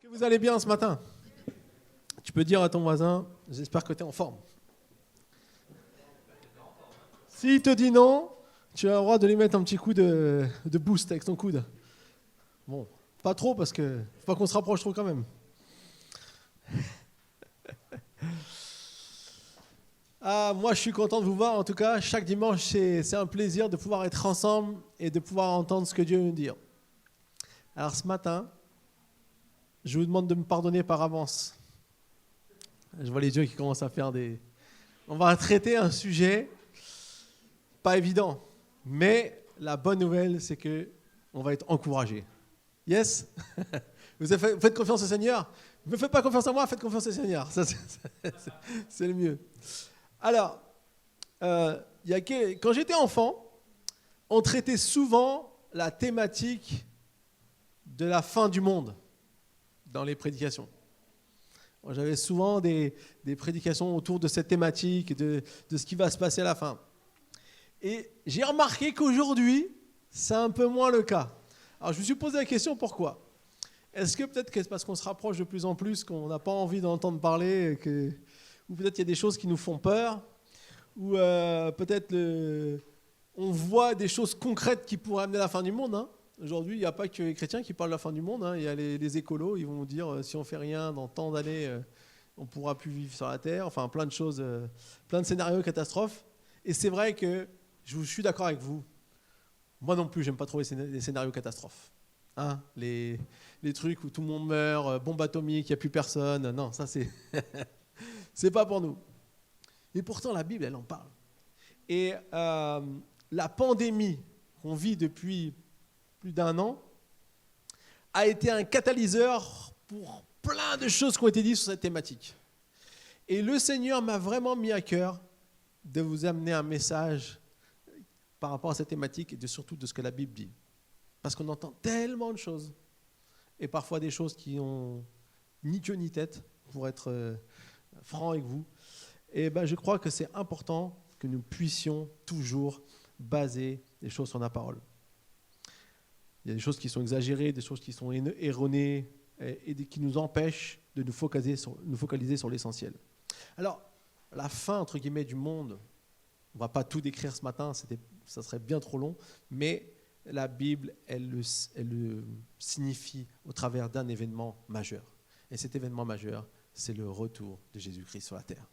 Que vous allez bien ce matin? Tu peux dire à ton voisin, j'espère que tu es en forme. S'il te dit non, tu as le droit de lui mettre un petit coup de boost avec ton coude. Bon, pas trop parce que faut pas qu'on se rapproche trop quand même. Ah, moi je suis content de vous voir en tout cas. Chaque dimanche c'est un plaisir de pouvoir être ensemble et de pouvoir entendre ce que Dieu veut nous dire. Alors ce matin, je vous demande de me pardonner par avance. Je vois les yeux qui commencent à faire des... On va traiter un sujet pas évident, mais la bonne nouvelle, c'est qu'on va être encouragé. Yes? Vous faites confiance au Seigneur? Ne me faites pas confiance à moi, faites confiance au Seigneur. Ça, c'est le mieux. Alors, quand j'étais enfant, on traitait souvent la thématique de la fin du monde dans les prédications. J'avais souvent des prédications autour de cette thématique, de ce qui va se passer à la fin. Et j'ai remarqué qu'aujourd'hui, c'est un peu moins le cas. Alors je me suis posé la question, pourquoi? Est-ce que peut-être que c'est parce qu'on se rapproche de plus en plus, qu'on n'a pas envie d'entendre parler, ou peut-être il y a des choses qui nous font peur, ou peut-être on voit des choses concrètes qui pourraient amener à la fin du monde, hein. Aujourd'hui, il n'y a pas que les chrétiens qui parlent de la fin du monde, hein. Il y a les écolos, ils vont nous dire si on ne fait rien dans tant d'années, on ne pourra plus vivre sur la Terre. Enfin, plein de choses, plein de scénarios catastrophes. Et c'est vrai que je suis d'accord avec vous. Moi non plus, j'aime pas trop les scénarios catastrophes. Hein, les trucs où tout le monde meurt, bombe atomique, il n'y a plus personne. Non, ça c'est pas pour nous. Et pourtant, la Bible, elle en parle. Et la pandémie qu'on vit depuis plus d'un an, a été un catalyseur pour plein de choses qui ont été dites sur cette thématique. Et le Seigneur m'a vraiment mis à cœur de vous amener un message par rapport à cette thématique et surtout de ce que la Bible dit. Parce qu'on entend tellement de choses, et parfois des choses qui n'ont ni queue ni tête, pour être franc avec vous. Et ben, je crois que c'est important que nous puissions toujours baser les choses sur la parole. Il y a des choses qui sont exagérées, des choses qui sont erronées et qui nous empêchent de nous focaliser sur l'essentiel. Alors, la fin, entre guillemets, du monde, on ne va pas tout décrire ce matin, ça serait bien trop long, mais la Bible, elle le signifie au travers d'un événement majeur. Et cet événement majeur, c'est le retour de Jésus-Christ sur la terre.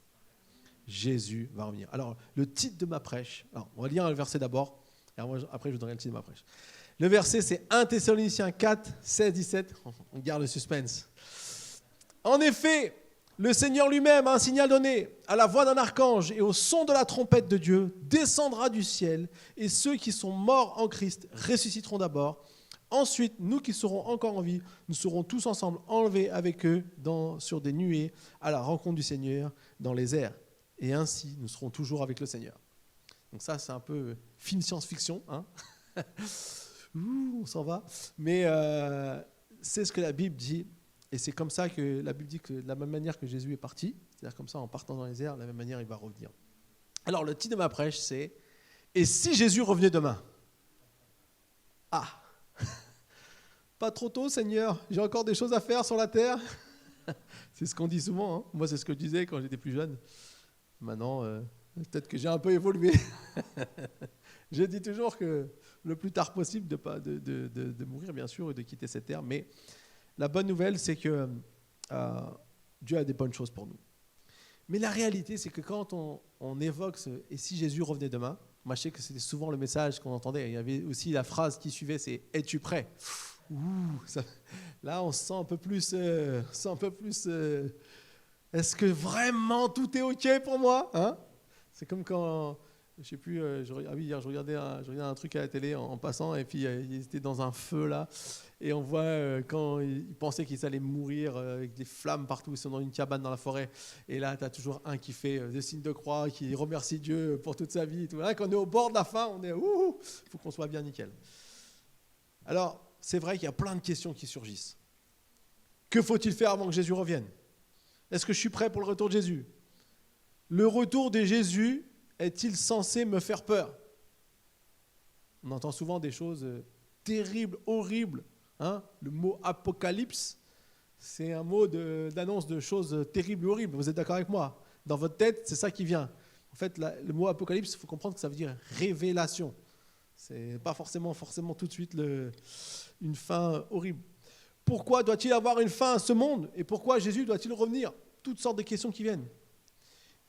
Jésus va revenir. Alors, le titre de ma prêche, on va lire le verset d'abord, et après je vous donnerai le titre de ma prêche. Le verset, c'est 1 Thessaloniciens 4, 16, 17. On garde le suspense. En effet, le Seigneur lui-même a un signal donné à la voix d'un archange et au son de la trompette de Dieu descendra du ciel et ceux qui sont morts en Christ ressusciteront d'abord. Ensuite, nous qui serons encore en vie, nous serons tous ensemble enlevés avec eux sur des nuées à la rencontre du Seigneur dans les airs. Et ainsi, nous serons toujours avec le Seigneur. Donc ça, c'est un peu film science-fiction, hein. On s'en va. Mais c'est ce que la Bible dit. Et c'est comme ça que la Bible dit que de la même manière que Jésus est parti, c'est-à-dire comme ça en partant dans les airs, de la même manière il va revenir. Alors le titre de ma prêche c'est « Et si Jésus revenait demain ?» Ah, pas trop tôt Seigneur, j'ai encore des choses à faire sur la terre. C'est ce qu'on dit souvent, hein. Moi c'est ce que je disais quand j'étais plus jeune. Maintenant, peut-être que j'ai un peu évolué. Je dis toujours que le plus tard possible de mourir, bien sûr, et de quitter cette terre. Mais la bonne nouvelle, c'est que Dieu a des bonnes choses pour nous. Mais la réalité, c'est que quand on évoque « Et si Jésus revenait demain ?» Moi, je sais que c'était souvent le message qu'on entendait. Il y avait aussi la phrase qui suivait, c'est « Es-tu prêt ?» Là, on se sent un peu plus... est-ce que vraiment tout est OK pour moi, hein? C'est comme quand... Je sais plus, hier je regardais un truc à la télé en passant et puis il était dans un feu là et on voit quand il pensait qu'ils allaient mourir avec des flammes partout, ils sont dans une cabane dans la forêt et là tu as toujours un qui fait des signes de croix, qui remercie Dieu pour toute sa vie et tout. Là, quand on est au bord de la fin, on est il faut qu'on soit bien nickel. Alors c'est vrai qu'il y a plein de questions qui surgissent. Que faut-il faire avant que Jésus revienne? Est-ce que je suis prêt pour le retour de Jésus? Le retour de Jésus est-il censé me faire peur? On entend souvent des choses terribles, horribles. Hein? Le mot apocalypse, C'est un mot d'annonce de choses terribles ou horribles. Vous êtes d'accord avec moi? Dans votre tête, c'est ça qui vient. En fait, le mot apocalypse, il faut comprendre que ça veut dire révélation. C'est pas forcément tout de suite une fin horrible. Pourquoi doit-il avoir une fin à ce monde? Et pourquoi Jésus doit-il revenir? Toutes sortes de questions qui viennent.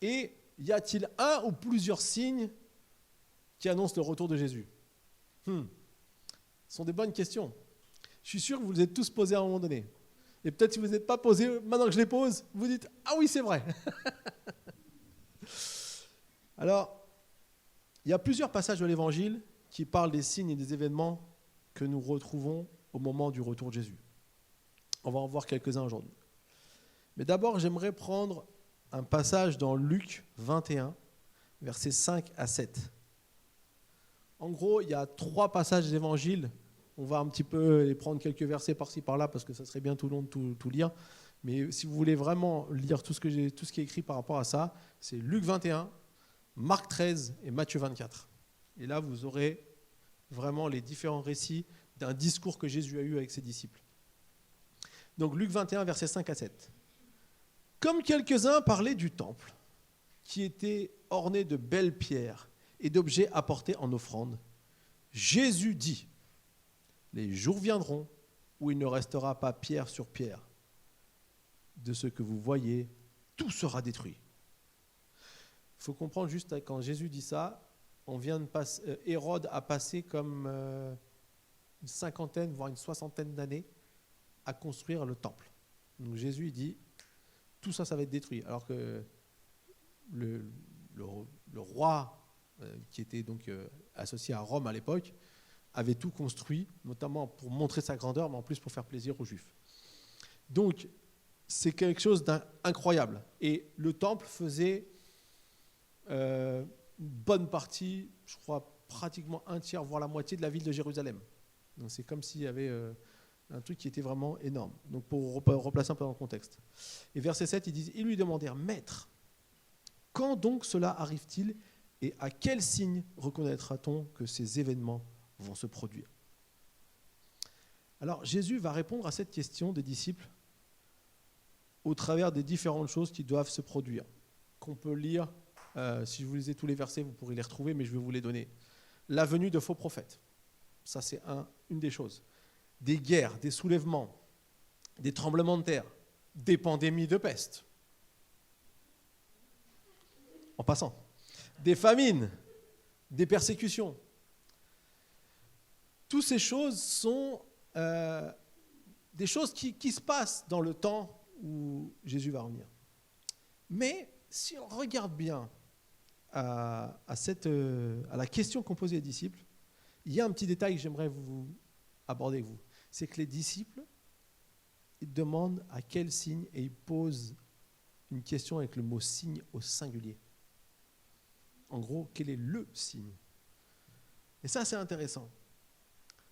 Et y a-t-il un ou plusieurs signes qui annoncent le retour de Jésus? Ce sont des bonnes questions. Je suis sûr que vous les êtes tous posées à un moment donné. Et peut-être si vous n'êtes pas posé, maintenant que je les pose, vous dites « Ah oui, c'est vrai !» Alors, il y a plusieurs passages de l'Évangile qui parlent des signes et des événements que nous retrouvons au moment du retour de Jésus. On va en voir quelques-uns aujourd'hui. Mais d'abord, j'aimerais prendre un passage dans Luc 21, versets 5 à 7. En gros, il y a 3 passages d'Évangile. On va un petit peu les prendre quelques versets par-ci, par-là, parce que ça serait bien tout long de tout lire. Mais si vous voulez vraiment lire tout ce qui est écrit par rapport à ça, c'est Luc 21, Marc 13 et Matthieu 24. Et là, vous aurez vraiment les différents récits d'un discours que Jésus a eu avec ses disciples. Donc Luc 21, versets 5 à 7. Comme quelques-uns parlaient du temple, qui était orné de belles pierres et d'objets apportés en offrande, Jésus dit: les jours viendront où il ne restera pas pierre sur pierre. De ce que vous voyez, tout sera détruit. Il faut comprendre juste quand Jésus dit ça, Hérode a passé comme une 50aine, voire une 60aine d'années à construire le temple. Donc Jésus dit, tout ça, ça va être détruit. Alors que le roi, qui était donc associé à Rome à l'époque, avait tout construit, notamment pour montrer sa grandeur, mais en plus pour faire plaisir aux Juifs. Donc, c'est quelque chose d'incroyable. Et le temple faisait une bonne partie, je crois pratiquement un tiers, voire la moitié de la ville de Jérusalem. Donc, c'est comme s'il y avait un truc qui était vraiment énorme. Donc, pour replacer un peu dans le contexte. Et verset 7, ils lui demandèrent: Maître, quand donc cela arrive-t-il et à quel signe reconnaîtra-t-on que ces événements vont se produire? Alors Jésus va répondre à cette question des disciples au travers des différentes choses qui doivent se produire, qu'on peut lire, si je vous lisez tous les versets, vous pourrez les retrouver, mais je vais vous les donner. La venue de faux prophètes, ça c'est une des choses. Des guerres, des soulèvements, des tremblements de terre, des pandémies de peste, en passant, des famines, des persécutions. Toutes ces choses sont des choses qui se passent dans le temps où Jésus va revenir. Mais si on regarde bien à la question qu'ont posée les disciples, il y a un petit détail que j'aimerais vous aborder avec vous. C'est que les disciples, ils demandent à quel signe, et ils posent une question avec le mot signe au singulier. En gros, quel est le signe? Et ça, c'est intéressant.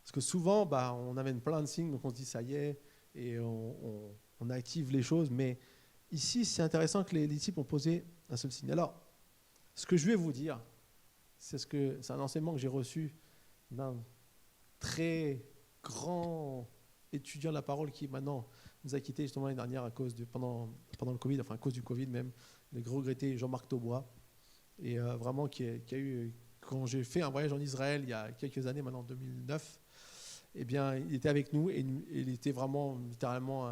Parce que souvent, on amène plein de signes, donc on se dit ça y est, et on active les choses. Mais ici, c'est intéressant que les disciples ont posé un seul signe. Alors, ce que je vais vous dire, c'est un enseignement que j'ai reçu d'un très grand étudiant de la parole qui maintenant nous a quittés justement l'année dernière pendant le Covid, enfin à cause du Covid même, le regretté Jean-Marc Taubois, et vraiment qui a eu, quand j'ai fait un voyage en Israël il y a quelques années maintenant, en 2009, eh bien, il était avec nous et il était vraiment littéralement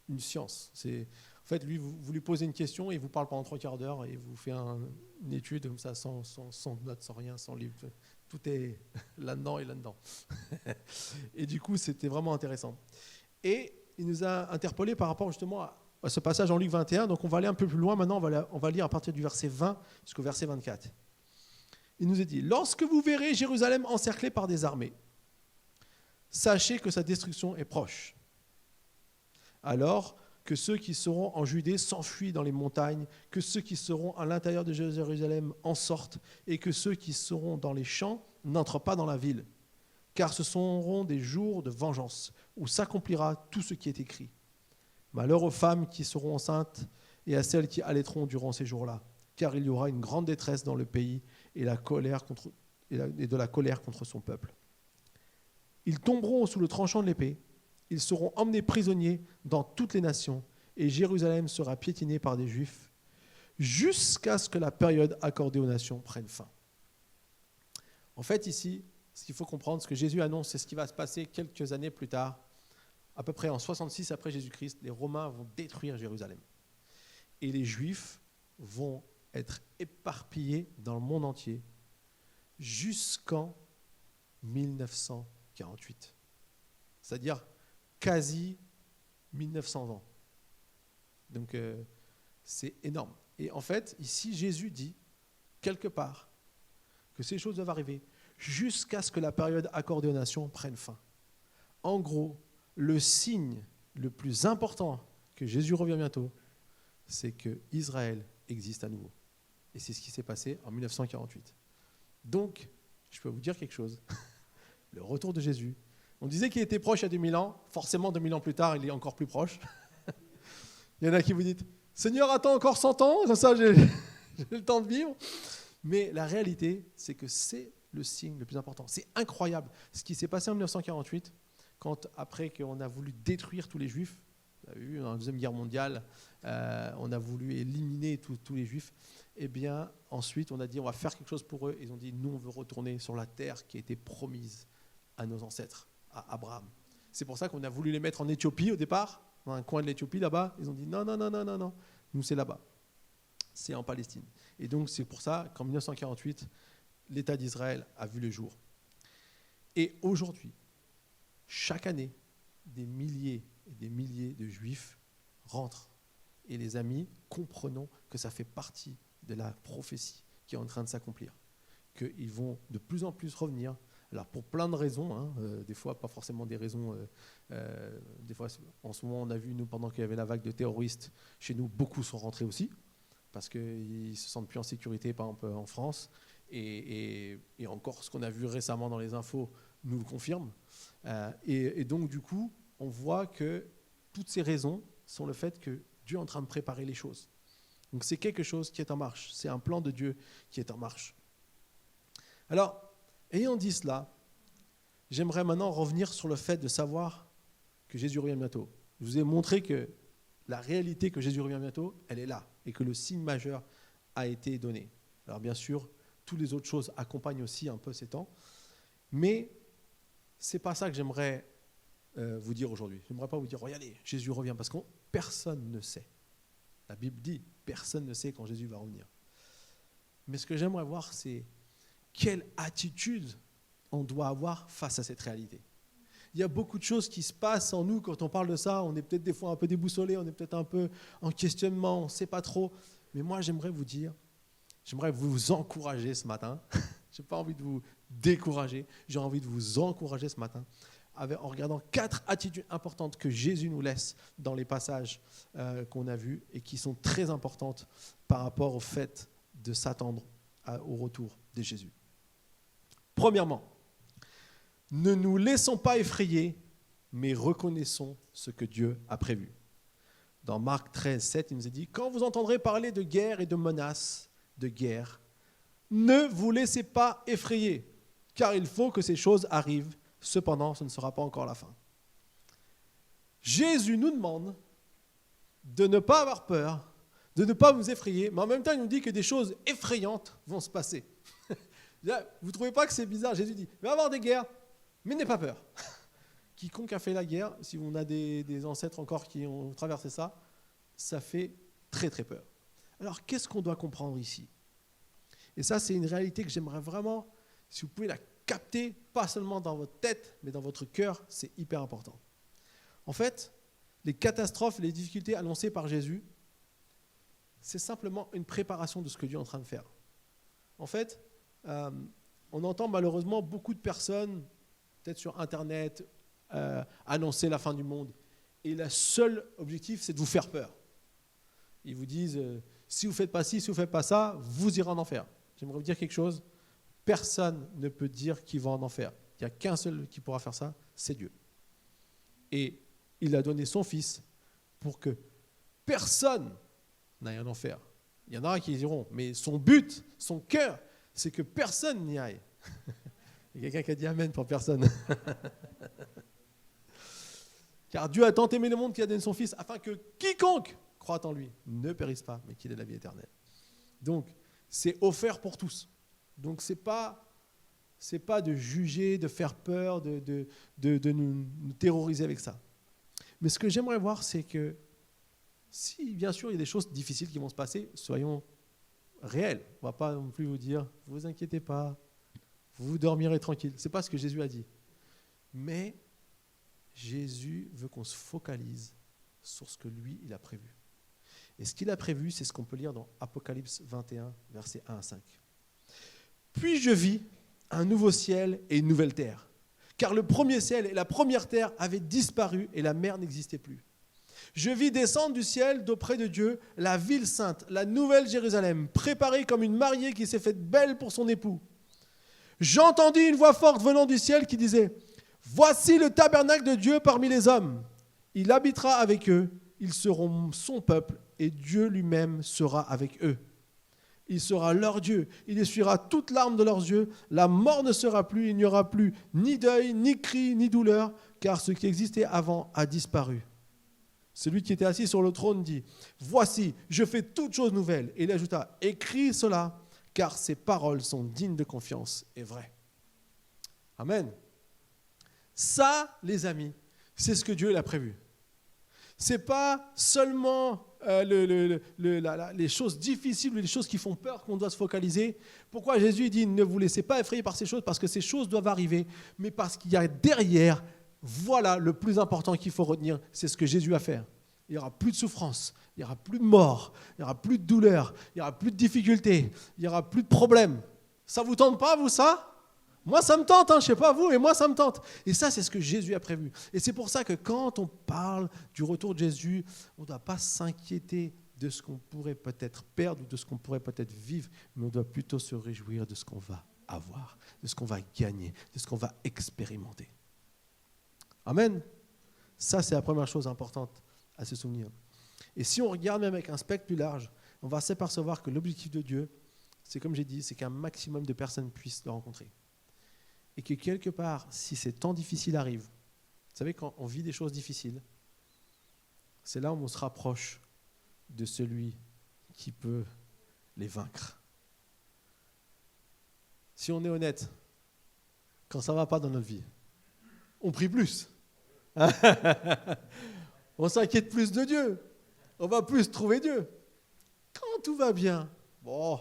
une science. En fait, lui, vous lui posez une question et il vous parle pendant 3 quarts d'heure et il vous fait une étude comme ça, sans notes, sans rien, sans livre. Tout est là-dedans et là-dedans. Et du coup, c'était vraiment intéressant. Et il nous a interpellés par rapport justement à ce passage en Luc 21. Donc on va aller un peu plus loin maintenant, on va lire à partir du verset 20 jusqu'au verset 24. Il nous est dit: lorsque vous verrez Jérusalem encerclée par des armées, sachez que sa destruction est proche. Alors que ceux qui seront en Judée s'enfuient dans les montagnes, que ceux qui seront à l'intérieur de Jérusalem en sortent, et que ceux qui seront dans les champs n'entrent pas dans la ville. Car ce seront des jours de vengeance, où s'accomplira tout ce qui est écrit. Malheur aux femmes qui seront enceintes et à celles qui allaiteront durant ces jours-là, car il y aura une grande détresse dans le pays et de la colère contre son peuple. Ils tomberont sous le tranchant de l'épée, Ils seront emmenés prisonniers dans toutes les nations et Jérusalem sera piétinée par des Juifs jusqu'à ce que la période accordée aux nations prenne fin. En fait, ici, ce qu'il faut comprendre, ce que Jésus annonce, c'est ce qui va se passer quelques années plus tard. À peu près en 66 après Jésus-Christ, les Romains vont détruire Jérusalem. Et les Juifs vont être éparpillés dans le monde entier jusqu'en 1948. C'est-à-dire quasi 1900 ans. Donc c'est énorme. Et en fait, ici, Jésus dit, quelque part, que ces choses doivent arriver jusqu'à ce que la période accordée aux nations prenne fin. En gros, le signe le plus important que Jésus revient bientôt, c'est que Israël existe à nouveau. Et c'est ce qui s'est passé en 1948. Donc, je peux vous dire quelque chose. Le retour de Jésus, on disait qu'il était proche il y a 2000 ans, forcément 2000 ans plus tard, il est encore plus proche. Il y en a qui vous disent, Seigneur, attends encore 100 ans, comme ça j'ai le temps de vivre. Mais la réalité, c'est que c'est le signe le plus important. C'est incroyable. Ce qui s'est passé en 1948, quand après qu'on a voulu détruire tous les Juifs, vous avez vu, dans la Deuxième Guerre mondiale, on a voulu éliminer tous les Juifs, et bien ensuite on a dit on va faire quelque chose pour eux. Ils ont dit nous on veut retourner sur la terre qui a été promise à nos ancêtres, à Abraham. C'est pour ça qu'on a voulu les mettre en Éthiopie au départ, dans un coin de l'Éthiopie là-bas. Ils ont dit non, nous c'est là-bas, c'est en Palestine. Et donc c'est pour ça qu'en 1948, l'État d'Israël a vu le jour. Et aujourd'hui, chaque année, des milliers et des milliers de Juifs rentrent. Et les amis, comprenons que ça fait partie de la prophétie qui est en train de s'accomplir. Qu'ils vont de plus en plus revenir, alors pour plein de raisons, des fois pas forcément des raisons, des fois en ce moment on a vu, nous, pendant qu'il y avait la vague de terroristes, chez nous beaucoup sont rentrés aussi, parce qu'ils ne se sentent plus en sécurité, par exemple en France, et encore ce qu'on a vu récemment dans les infos nous le confirme. Et donc du coup, on voit que toutes ces raisons sont le fait que Dieu est en train de préparer les choses. Donc c'est quelque chose qui est en marche. C'est un plan de Dieu qui est en marche. Alors, ayant dit cela, j'aimerais maintenant revenir sur le fait de savoir que Jésus revient bientôt. Je vous ai montré que la réalité que Jésus revient bientôt, elle est là, et que le signe majeur a été donné. Alors bien sûr, toutes les autres choses accompagnent aussi un peu ces temps, mais ce n'est pas ça que j'aimerais vous dire aujourd'hui. Je n'aimerais pas vous dire, regardez, Jésus revient, parce que personne ne sait. La Bible dit, personne ne sait quand Jésus va revenir. Mais ce que j'aimerais voir, c'est quelle attitude on doit avoir face à cette réalité. Il y a beaucoup de choses qui se passent en nous quand on parle de ça. On est peut-être des fois un peu déboussolé, on est peut-être un peu en questionnement, on ne sait pas trop. Mais moi, j'aimerais vous dire, j'aimerais vous encourager ce matin. Je n'ai pas envie de vous décourager, j'ai envie de vous encourager ce matin en regardant 4 attitudes importantes que Jésus nous laisse dans les passages qu'on a vus et qui sont très importantes par rapport au fait de s'attendre au retour de Jésus. Premièrement, ne nous laissons pas effrayer, mais reconnaissons ce que Dieu a prévu. Dans Marc 13, 7, il nous est dit « Quand vous entendrez parler de guerre et de menaces de guerre, ne vous laissez pas effrayer, car il faut que ces choses arrivent. Cependant, ce ne sera pas encore la fin. » Jésus nous demande de ne pas avoir peur, de ne pas vous effrayer, mais en même temps, il nous dit que des choses effrayantes vont se passer. Vous ne trouvez pas que c'est bizarre? Jésus dit, il va y avoir des guerres, mais n'aie pas peur. Quiconque a fait la guerre, si on a des ancêtres encore qui ont traversé ça, ça fait très très peur. Alors, qu'est-ce qu'on doit comprendre ici? Et ça, c'est une réalité que j'aimerais vraiment, si vous pouvez la capter, pas seulement dans votre tête, mais dans votre cœur, c'est hyper important. En fait, les catastrophes, les difficultés annoncées par Jésus, c'est simplement une préparation de ce que Dieu est en train de faire. En fait, on entend malheureusement beaucoup de personnes, peut-être sur Internet, annoncer la fin du monde. Et le seul objectif, c'est de vous faire peur. Ils vous disent, si vous ne faites pas ci, si vous ne faites pas ça, vous irez en enfer. J'aimerais vous dire quelque chose. Personne ne peut dire qu'il va en enfer. Il n'y a qu'un seul qui pourra faire ça, c'est Dieu. Et il a donné son Fils pour que personne n'aille en enfer. Il y en aura qui iront, mais son but, son cœur, c'est que personne n'y aille. Il y a quelqu'un qui a dit Amen pour personne. Car Dieu a tant aimé le monde qu'il a donné son Fils, afin que quiconque croit en lui ne périsse pas, mais qu'il ait la vie éternelle. Donc, c'est offert pour tous. Donc, c'est pas de juger, de faire peur, de nous terroriser avec ça. Mais ce que j'aimerais voir, c'est que si, bien sûr, il y a des choses difficiles qui vont se passer, soyons réels. On ne va pas non plus vous dire, ne vous inquiétez pas, vous dormirez tranquille. Ce n'est pas ce que Jésus a dit. Mais Jésus veut qu'on se focalise sur ce que lui, il a prévu. Et ce qu'il a prévu, c'est ce qu'on peut lire dans Apocalypse 21, versets 1 à 5. Puis je vis un nouveau ciel et une nouvelle terre, car le premier ciel et la première terre avaient disparu et la mer n'existait plus. Je vis descendre du ciel d'auprès de Dieu la ville sainte, la nouvelle Jérusalem, préparée comme une mariée qui s'est faite belle pour son époux. J'entendis une voix forte venant du ciel qui disait « Voici le tabernacle de Dieu parmi les hommes. Il habitera avec eux, ils seront son peuple et Dieu lui-même sera avec eux. Il sera leur Dieu, il essuiera toute larme de leurs yeux, la mort ne sera plus, il n'y aura plus ni deuil, ni cri, ni douleur, car ce qui existait avant a disparu. » Celui qui était assis sur le trône dit « Voici, je fais toutes choses nouvelles. » Et il ajouta « Écris cela, car ces paroles sont dignes de confiance et vraies. » Amen. Ça, les amis, c'est ce que Dieu l'a prévu. Ce n'est pas seulement les choses difficiles ou les choses qui font peur qu'on doit se focaliser. Pourquoi Jésus dit « Ne vous laissez pas effrayer par ces choses » parce que ces choses doivent arriver, mais parce qu'il y a derrière, voilà le plus important qu'il faut retenir, c'est ce que Jésus a fait. Il n'y aura plus de souffrance, il n'y aura plus de mort, il n'y aura plus de douleur, il n'y aura plus de difficultés, il n'y aura plus de problèmes. Ça ne vous tente pas, vous, ça ? Moi, ça me tente, je ne sais pas vous, mais moi, ça me tente. Et ça, c'est ce que Jésus a prévu. Et c'est pour ça que quand on parle du retour de Jésus, on ne doit pas s'inquiéter de ce qu'on pourrait peut-être perdre ou de ce qu'on pourrait peut-être vivre, mais on doit plutôt se réjouir de ce qu'on va avoir, de ce qu'on va gagner, de ce qu'on va expérimenter. Amen. Ça, c'est la première chose importante à se souvenir. Et si on regarde même avec un spectre plus large, on va s'apercevoir que l'objectif de Dieu, c'est comme j'ai dit, c'est qu'un maximum de personnes puissent le rencontrer. Et que quelque part, si ces temps difficiles arrivent, vous savez, quand on vit des choses difficiles, c'est là où on se rapproche de celui qui peut les vaincre. Si on est honnête, quand ça ne va pas dans notre vie, on prie plus. On s'inquiète plus de Dieu. On va plus trouver Dieu. Quand tout va bien, bon,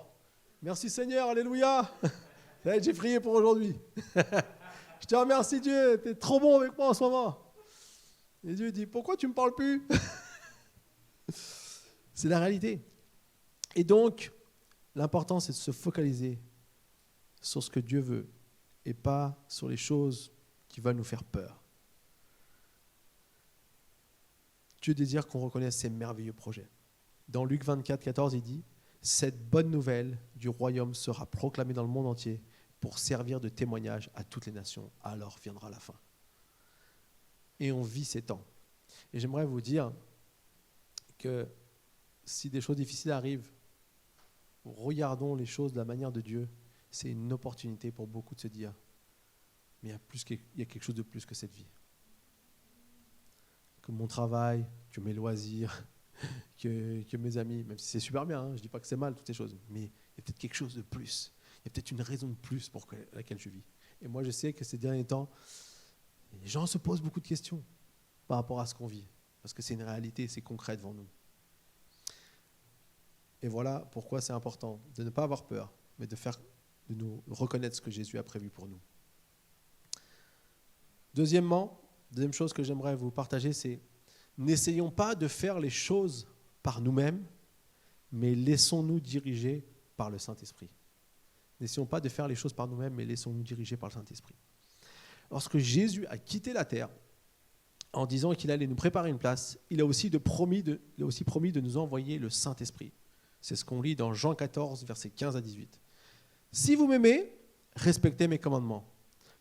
merci Seigneur, alléluia. J'ai prié pour aujourd'hui. Je te remercie Dieu, tu es trop bon avec moi en ce moment. Et Dieu dit, pourquoi tu ne me parles plus? C'est la réalité. Et donc, l'important, c'est de se focaliser sur ce que Dieu veut et pas sur les choses qui veulent nous faire peur. Dieu désire qu'on reconnaisse ses merveilleux projets. Dans Luc 24, 14, il dit « Cette bonne nouvelle du royaume sera proclamée dans le monde entier pour servir de témoignage à toutes les nations. Alors viendra la fin. » Et on vit ces temps. Et j'aimerais vous dire que si des choses difficiles arrivent, regardons les choses de la manière de Dieu. C'est une opportunité pour beaucoup de se dire « Mais il y a quelque chose de plus que cette vie. » Que mon travail, que mes loisirs, que mes amis, même si c'est super bien, je ne dis pas que c'est mal, toutes ces choses, mais il y a peut-être quelque chose de plus. Il y a peut-être une raison de plus pour laquelle je vis. Et moi, je sais que ces derniers temps, les gens se posent beaucoup de questions par rapport à ce qu'on vit, parce que c'est une réalité, c'est concret devant nous. Et voilà pourquoi c'est important de ne pas avoir peur, mais de nous reconnaître ce que Jésus a prévu pour nous. Deuxième chose que j'aimerais vous partager, c'est n'essayons pas de faire les choses par nous-mêmes, mais laissons-nous diriger par le Saint-Esprit. N'essayons pas de faire les choses par nous-mêmes, mais laissons-nous diriger par le Saint-Esprit. Lorsque Jésus a quitté la terre, en disant qu'il allait nous préparer une place, il a aussi promis de nous envoyer le Saint-Esprit. C'est ce qu'on lit dans Jean 14, versets 15 à 18. « Si vous m'aimez, respectez mes commandements.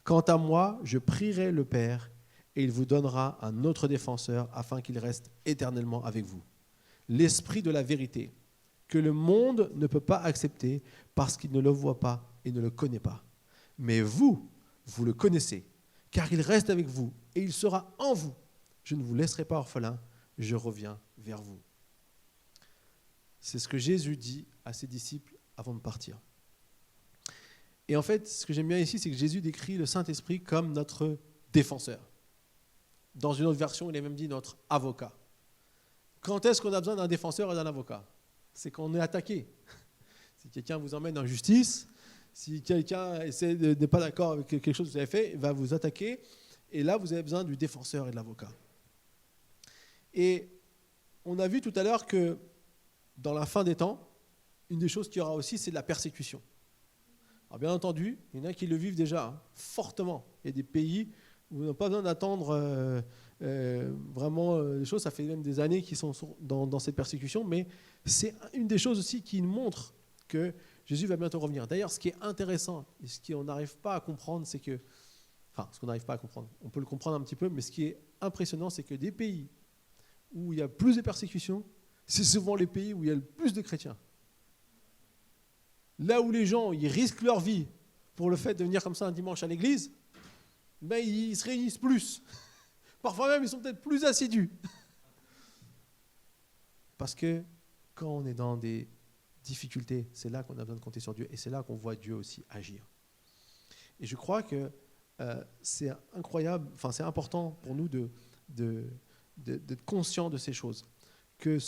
Quant à moi, je prierai le Père, et il vous donnera un autre défenseur afin qu'il reste éternellement avec vous. L'Esprit de la vérité, que le monde ne peut pas accepter parce qu'il ne le voit pas et ne le connaît pas. Mais vous le connaissez, car il reste avec vous et il sera en vous. je ne vous laisserai pas orphelins, je reviens vers vous. C'est ce que Jésus dit à ses disciples avant de partir. Et en fait, ce que j'aime bien ici, c'est que Jésus décrit le Saint-Esprit comme notre défenseur. Dans une autre version, il est même dit notre avocat. Quand est-ce qu'on a besoin d'un défenseur et d'un avocat? C'est quand on est attaqué. Si quelqu'un vous emmène en justice, si quelqu'un n'est pas d'accord avec quelque chose que vous avez fait, il va vous attaquer. Et là, vous avez besoin du défenseur et de l'avocat. Et on a vu tout à l'heure que dans la fin des temps, une des choses qu'il y aura aussi, c'est de la persécution. Alors bien entendu, il y en a qui le vivent déjà fortement. Il y a des pays où on n'a pas besoin d'attendre vraiment les choses. Ça fait même des années qu'ils sont dans cette persécution. Mais c'est une des choses aussi qui montre que Jésus va bientôt revenir. D'ailleurs, ce qui est intéressant et ce qu'on n'arrive pas à comprendre, c'est que... Enfin, ce qu'on n'arrive pas à comprendre, on peut le comprendre un petit peu, mais ce qui est impressionnant, c'est que des pays où il y a plus de persécutions, c'est souvent les pays où il y a le plus de chrétiens. Là où les gens ils risquent leur vie pour le fait de venir comme ça un dimanche à l'église, ben, ils se réunissent plus. Parfois même, ils sont peut-être plus assidus. Parce que quand on est dans des difficultés, c'est là qu'on a besoin de compter sur Dieu et c'est là qu'on voit Dieu aussi agir. Et je crois que c'est incroyable, enfin c'est important pour nous d'être conscients de ces choses. Que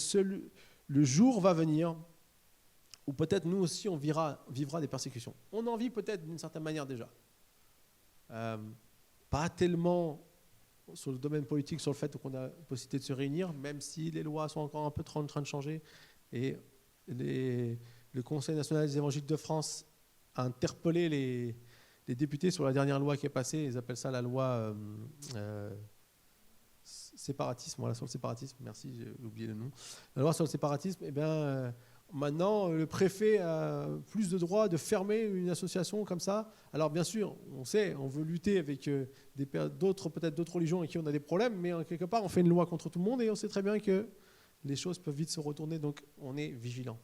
le jour va venir où peut-être nous aussi on vivra des persécutions. On en vit peut-être d'une certaine manière déjà. Pas tellement sur le domaine politique, sur le fait qu'on a la possibilité de se réunir, même si les lois sont encore un peu en train de changer. Et le Conseil national des évangéliques de France a interpellé les députés sur la dernière loi qui est passée. Ils appellent ça la loi séparatisme. Voilà, sur le séparatisme. Merci, j'ai oublié le nom. La loi sur le séparatisme, eh bien, maintenant, le préfet a plus de droits de fermer une association comme ça. Alors, bien sûr, on sait, on veut lutter avec peut-être d'autres religions avec qui on a des problèmes, mais quelque part, on fait une loi contre tout le monde et on sait très bien que les choses peuvent vite se retourner, donc on est vigilant.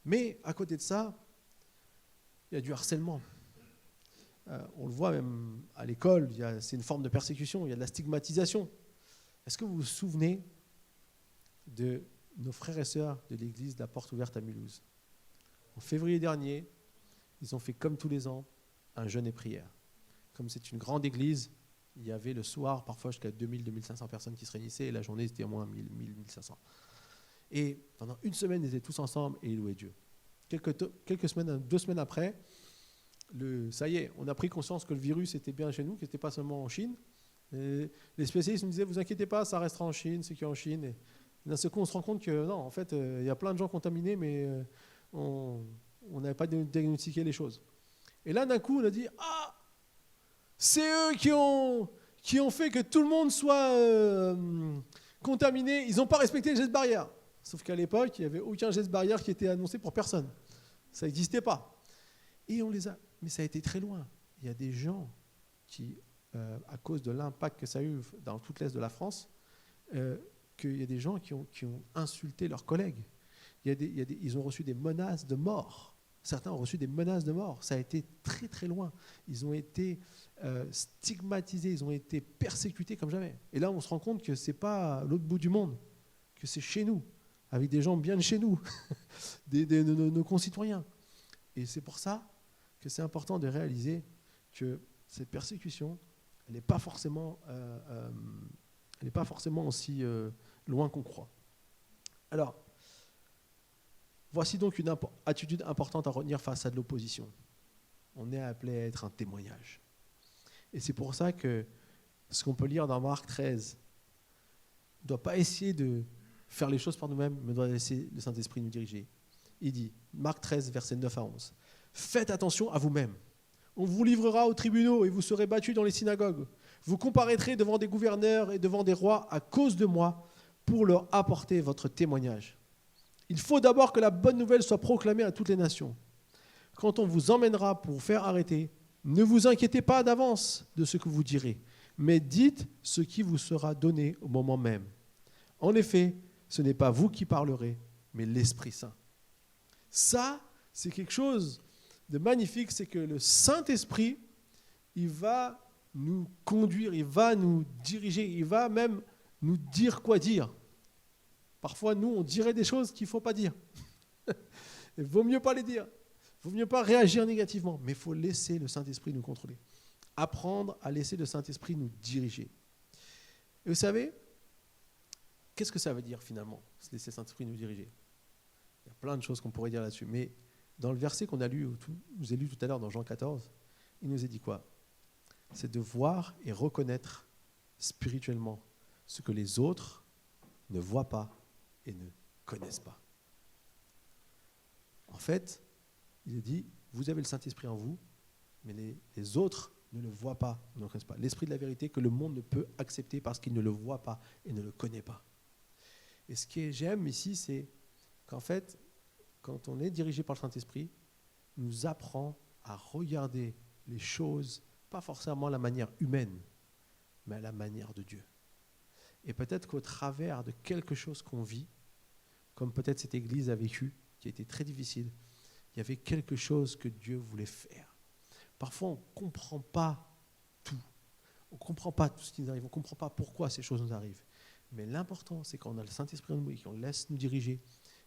Mais à côté de ça, il y a du harcèlement. On le voit même à l'école, c'est une forme de persécution, il y a de la stigmatisation. Est-ce que vous vous souvenez de nos frères et sœurs de l'église de la Porte Ouverte à Mulhouse? En février dernier, ils ont fait comme tous les ans un jeûne et prière. Comme c'est une grande église, il y avait le soir parfois jusqu'à 2000-2500 personnes qui se réunissaient et la journée c'était au moins 1000-1500. Et pendant une semaine, ils étaient tous ensemble et ils louaient Dieu. Quelques semaines, 2 semaines après, ça y est, on a pris conscience que le virus était bien chez nous, qu'il n'était pas seulement en Chine. Et les spécialistes nous disaient, vous inquiétez pas, ça restera en Chine, c'est qu'en Chine. Et d'un seul coup, on se rend compte que non, en fait, il y a plein de gens contaminés, mais on n'avait pas diagnostiqué les choses. Et là, d'un coup, on a dit, ah, c'est eux qui ont fait que tout le monde soit contaminé. Ils n'ont pas respecté les gestes barrières. Sauf qu'à l'époque, il n'y avait aucun geste barrière qui était annoncé pour personne. Ça n'existait pas. Et on les a. Mais ça a été très loin. Il y a des gens qui, à cause de l'impact que ça a eu dans toute l'Est de la France, qu'il y a des gens qui ont insulté leurs collègues. Ils ont reçu des menaces de mort. Certains ont reçu des menaces de mort. Ça a été très très loin. Ils ont été stigmatisés, ils ont été persécutés comme jamais. Et là, on se rend compte que ce n'est pas à l'autre bout du monde, que c'est chez nous, avec des gens bien de chez nous, nos concitoyens. Et c'est pour ça que c'est important de réaliser que cette persécution, elle n'est pas forcément aussi loin qu'on croit. Alors, voici donc une attitude importante à retenir face à de l'opposition. On est appelé à être un témoignage. Et c'est pour ça que ce qu'on peut lire dans Marc 13, on ne doit pas essayer de faire les choses par nous-mêmes, mais on doit laisser le Saint-Esprit nous diriger. Il dit, Marc 13, versets 9 à 11, « Faites attention à vous-même. On vous livrera aux tribunaux et vous serez battus dans les synagogues. Vous comparaîtrez devant des gouverneurs et devant des rois à cause de moi pour leur apporter votre témoignage. Il faut d'abord que la bonne nouvelle soit proclamée à toutes les nations. Quand on vous emmènera pour vous faire arrêter, ne vous inquiétez pas d'avance de ce que vous direz, mais dites ce qui vous sera donné au moment même. En effet, ce n'est pas vous qui parlerez, mais l'Esprit Saint. » Ça, c'est quelque chose de magnifique, c'est que le Saint-Esprit, il va nous conduire, il va nous diriger, il va même nous dire quoi dire. Parfois, nous, on dirait des choses qu'il ne faut pas dire. Il vaut mieux pas les dire. Il vaut mieux pas réagir négativement, mais il faut laisser le Saint-Esprit nous contrôler. Apprendre à laisser le Saint-Esprit nous diriger. Et vous savez, qu'est-ce que ça veut dire finalement, laisser le Saint-Esprit nous diriger? Il y a plein de choses qu'on pourrait dire là-dessus, mais dans le verset qu'on a lu, vous avez lu tout à l'heure dans Jean 14, il nous a dit quoi? C'est de voir et reconnaître spirituellement ce que les autres ne voient pas et ne connaissent pas. En fait, il a dit, vous avez le Saint-Esprit en vous, mais les autres ne le voient pas, ne le connaissent pas. L'Esprit de la vérité que le monde ne peut accepter parce qu'il ne le voit pas et ne le connaît pas. Et ce que j'aime ici, c'est qu'en fait, quand on est dirigé par le Saint-Esprit, il nous apprend à regarder les choses, pas forcément à la manière humaine, mais à la manière de Dieu. Et peut-être qu'au travers de quelque chose qu'on vit, comme peut-être cette Église a vécu, qui a été très difficile, il y avait quelque chose que Dieu voulait faire. Parfois, on ne comprend pas tout. On ne comprend pas tout ce qui nous arrive. On ne comprend pas pourquoi ces choses nous arrivent. Mais l'important, c'est qu'on a le Saint-Esprit en nous et qu'on le laisse nous diriger.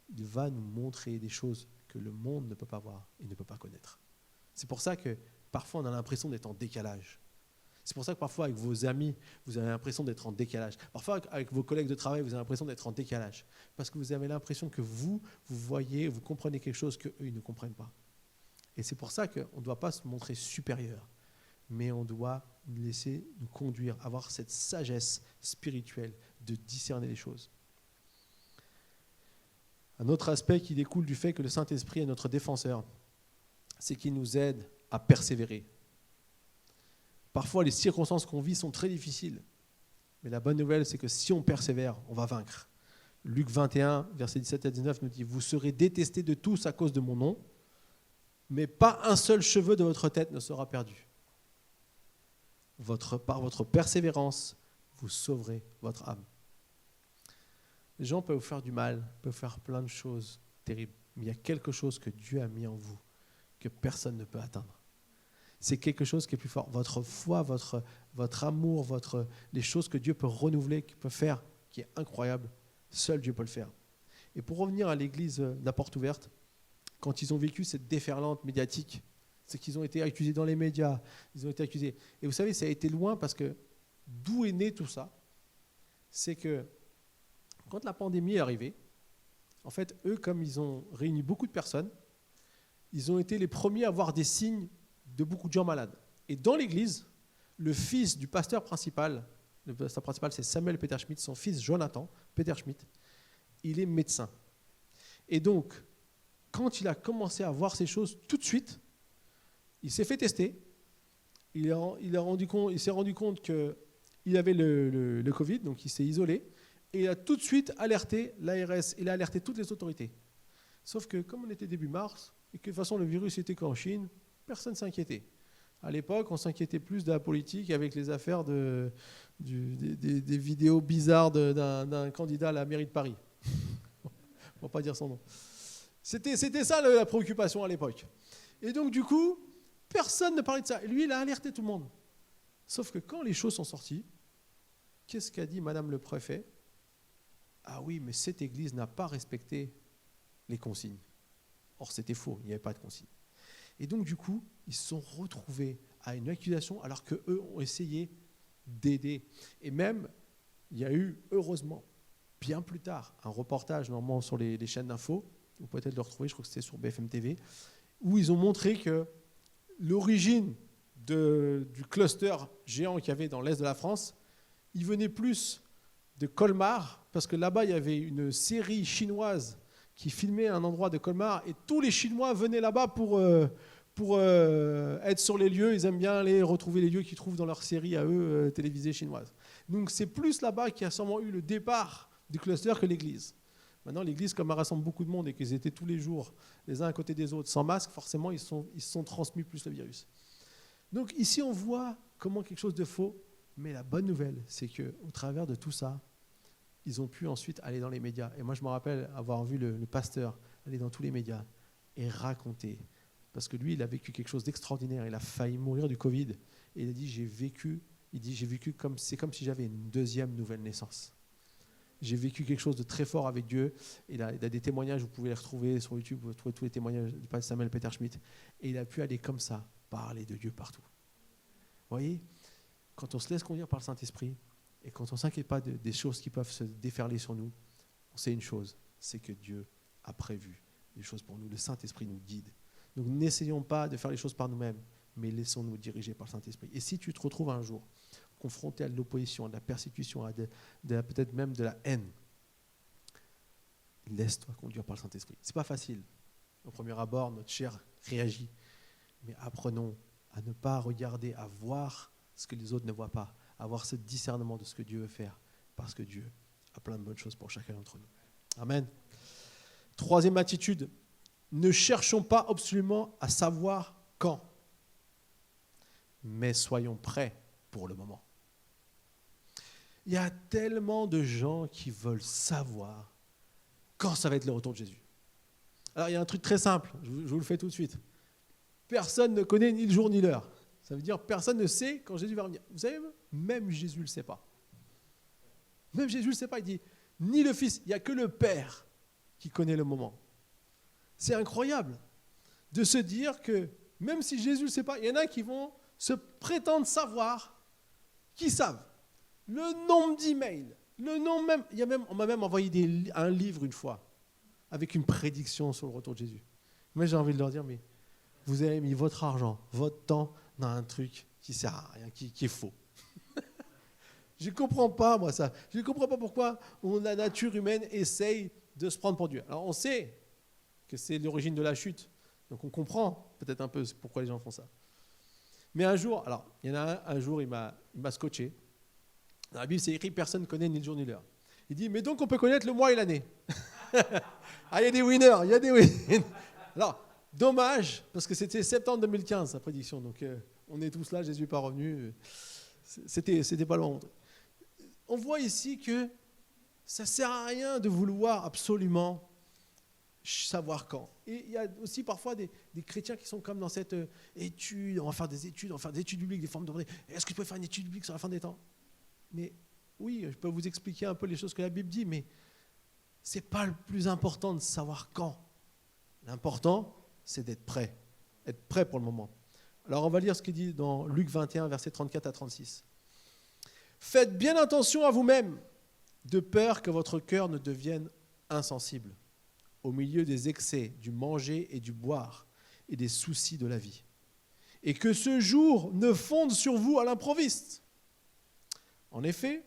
Il va nous montrer des choses que le monde ne peut pas voir et ne peut pas connaître. C'est pour ça que parfois, on a l'impression d'être en décalage. C'est pour ça que parfois, avec vos amis, vous avez l'impression d'être en décalage. Parfois, avec vos collègues de travail, vous avez l'impression d'être en décalage. Parce que vous avez l'impression que vous voyez, vous comprenez quelque chose qu'eux, ils ne comprennent pas. Et c'est pour ça qu'on ne doit pas se montrer supérieur, mais on doit laisser nous conduire, avoir cette sagesse spirituelle de discerner les choses. Un autre aspect qui découle du fait que le Saint-Esprit est notre défenseur, c'est qu'il nous aide à persévérer. Parfois, les circonstances qu'on vit sont très difficiles. Mais la bonne nouvelle, c'est que si on persévère, on va vaincre. Luc 21, versets 17 à 19 nous dit « Vous serez détestés de tous à cause de mon nom, mais pas un seul cheveu de votre tête ne sera perdu. Par votre persévérance, vous sauverez votre âme. » Les gens peuvent vous faire du mal, peuvent faire plein de choses terribles, mais il y a quelque chose que Dieu a mis en vous que personne ne peut atteindre. C'est quelque chose qui est plus fort. Votre foi, votre amour, les choses que Dieu peut renouveler, qu'il peut faire, qui est incroyable, seul Dieu peut le faire. Et pour revenir à l'église de la Porte Ouverte, quand ils ont vécu cette déferlante médiatique, c'est qu'ils ont été accusés dans les médias, ils ont été accusés. Et vous savez, ça a été loin parce que d'où est né tout ça? C'est que quand la pandémie est arrivée, en fait, eux, comme ils ont réuni beaucoup de personnes, ils ont été les premiers à voir des signes de beaucoup de gens malades. Et dans l'église, le fils du pasteur principal, c'est Samuel Peter Schmidt, son fils Jonathan Peter Schmidt, il est médecin. Et donc, quand il a commencé à voir ces choses, tout de suite, il s'est fait tester, il s'est rendu compte qu'il avait le Covid, donc il s'est isolé, et il a tout de suite alerté l'ARS, il a alerté toutes les autorités. Sauf que comme on était début mars, et que de toute façon le virus était qu'en Chine, personne ne s'inquiétait. À l'époque, on s'inquiétait plus de la politique avec les affaires des vidéos bizarres d'un candidat à la mairie de Paris. On ne va pas dire son nom. C'était ça la préoccupation à l'époque. Et donc du coup, personne ne parlait de ça. Et lui, il a alerté tout le monde. Sauf que quand les choses sont sorties, qu'est-ce qu'a dit Madame le préfet? Ah oui, mais cette église n'a pas respecté les consignes. Or, c'était faux, il n'y avait pas de consignes. Et donc, du coup, ils se sont retrouvés à une accusation alors qu'eux ont essayé d'aider. Et même, il y a eu, heureusement, bien plus tard, un reportage normalement sur les chaînes d'infos, vous pouvez peut-être le retrouver, je crois que c'était sur BFM TV, où ils ont montré que l'origine du cluster géant qu'il y avait dans l'est de la France, il venait plus de Colmar, parce que là-bas, il y avait une série chinoise qui filmait un endroit de Colmar, et tous les Chinois venaient là-bas pour être sur les lieux. Ils aiment bien aller retrouver les lieux qu'ils trouvent dans leur série à eux, télévisée chinoise. Donc c'est plus là-bas qu'il y a sûrement eu le départ du cluster que l'église. Maintenant, l'église, comme elle rassemble beaucoup de monde et qu'ils étaient tous les jours les uns à côté des autres sans masque, forcément, ils se sont transmis plus le virus. Donc ici, on voit comment quelque chose de faux, mais la bonne nouvelle, c'est qu'au travers de tout ça, ils ont pu ensuite aller dans les médias. Et moi, je me rappelle avoir vu le pasteur aller dans tous les médias et raconter. Parce que lui, il a vécu quelque chose d'extraordinaire. Il a failli mourir du Covid. Et il a dit, j'ai vécu comme c'est comme si j'avais une deuxième nouvelle naissance. J'ai vécu quelque chose de très fort avec Dieu. Il a des témoignages, vous pouvez les retrouver sur YouTube, vous trouvez tous les témoignages du pasteur Samuel Peter Schmidt. Et il a pu aller comme ça, parler de Dieu partout. Vous voyez, quand on se laisse conduire par le Saint-Esprit, et quand on ne s'inquiète pas des choses qui peuvent se déferler sur nous, on sait une chose, c'est que Dieu a prévu des choses pour nous. Le Saint-Esprit nous guide. Donc n'essayons pas de faire les choses par nous-mêmes, mais laissons-nous diriger par le Saint-Esprit. Et si tu te retrouves un jour confronté à de l'opposition, à de la persécution, peut-être même de la haine, laisse-toi conduire par le Saint-Esprit. Ce n'est pas facile. Au premier abord, notre chair réagit. Mais apprenons à ne pas regarder, à voir ce que les autres ne voient pas, à avoir ce discernement de ce que Dieu veut faire, parce que Dieu a plein de bonnes choses pour chacun d'entre nous. Amen. Troisième attitude, ne cherchons pas absolument à savoir quand, mais soyons prêts pour le moment. Il y a tellement de gens qui veulent savoir quand ça va être le retour de Jésus. Alors il y a un truc très simple, je vous le fais tout de suite. Personne ne connaît ni le jour ni l'heure. Ça veut dire personne ne sait quand Jésus va revenir. Vous savez, même Jésus ne le sait pas. Même Jésus ne le sait pas. Il dit, ni le Fils, il n'y a que le Père qui connaît le moment. C'est incroyable de se dire que même si Jésus ne le sait pas, il y en a qui vont se prétendre savoir, qui savent. Le nombre d'emails, le nombre même, on m'a même envoyé un livre une fois avec une prédiction sur le retour de Jésus. Moi j'ai envie de leur dire, mais vous avez mis votre argent, votre temps dans un truc qui ne sert à rien, qui est faux. Je ne comprends pas, moi, ça. Je ne comprends pas pourquoi la nature humaine essaye de se prendre pour Dieu. Alors, on sait que c'est l'origine de la chute. Donc, on comprend peut-être un peu pourquoi les gens font ça. Mais un jour, il y en a un jour, il m'a scotché. Dans la Bible, c'est écrit, personne ne connaît ni le jour ni l'heure. Il dit, mais donc, on peut connaître le mois et l'année. Ah, il y a des winners, il y a des winners. Alors, dommage, parce que c'était septembre 2015, sa prédiction. Donc, on est tous là, Jésus n'est pas revenu. C'était pas loin. On voit ici que ça ne sert à rien de vouloir absolument savoir quand. Et il y a aussi parfois des chrétiens qui sont comme dans cette étude, on va faire des études bibliques, des formes de... Est-ce que tu peux faire une étude biblique sur la fin des temps? Mais oui, je peux vous expliquer un peu les choses que la Bible dit, mais ce n'est pas le plus important de savoir quand. L'important, c'est d'être prêt pour le moment. Alors on va lire ce qu'il dit dans Luc 21, versets 34 à 36. Faites bien attention à vous-même, de peur que votre cœur ne devienne insensible, au milieu des excès du manger et du boire et des soucis de la vie, et que ce jour ne fonde sur vous à l'improviste. En effet,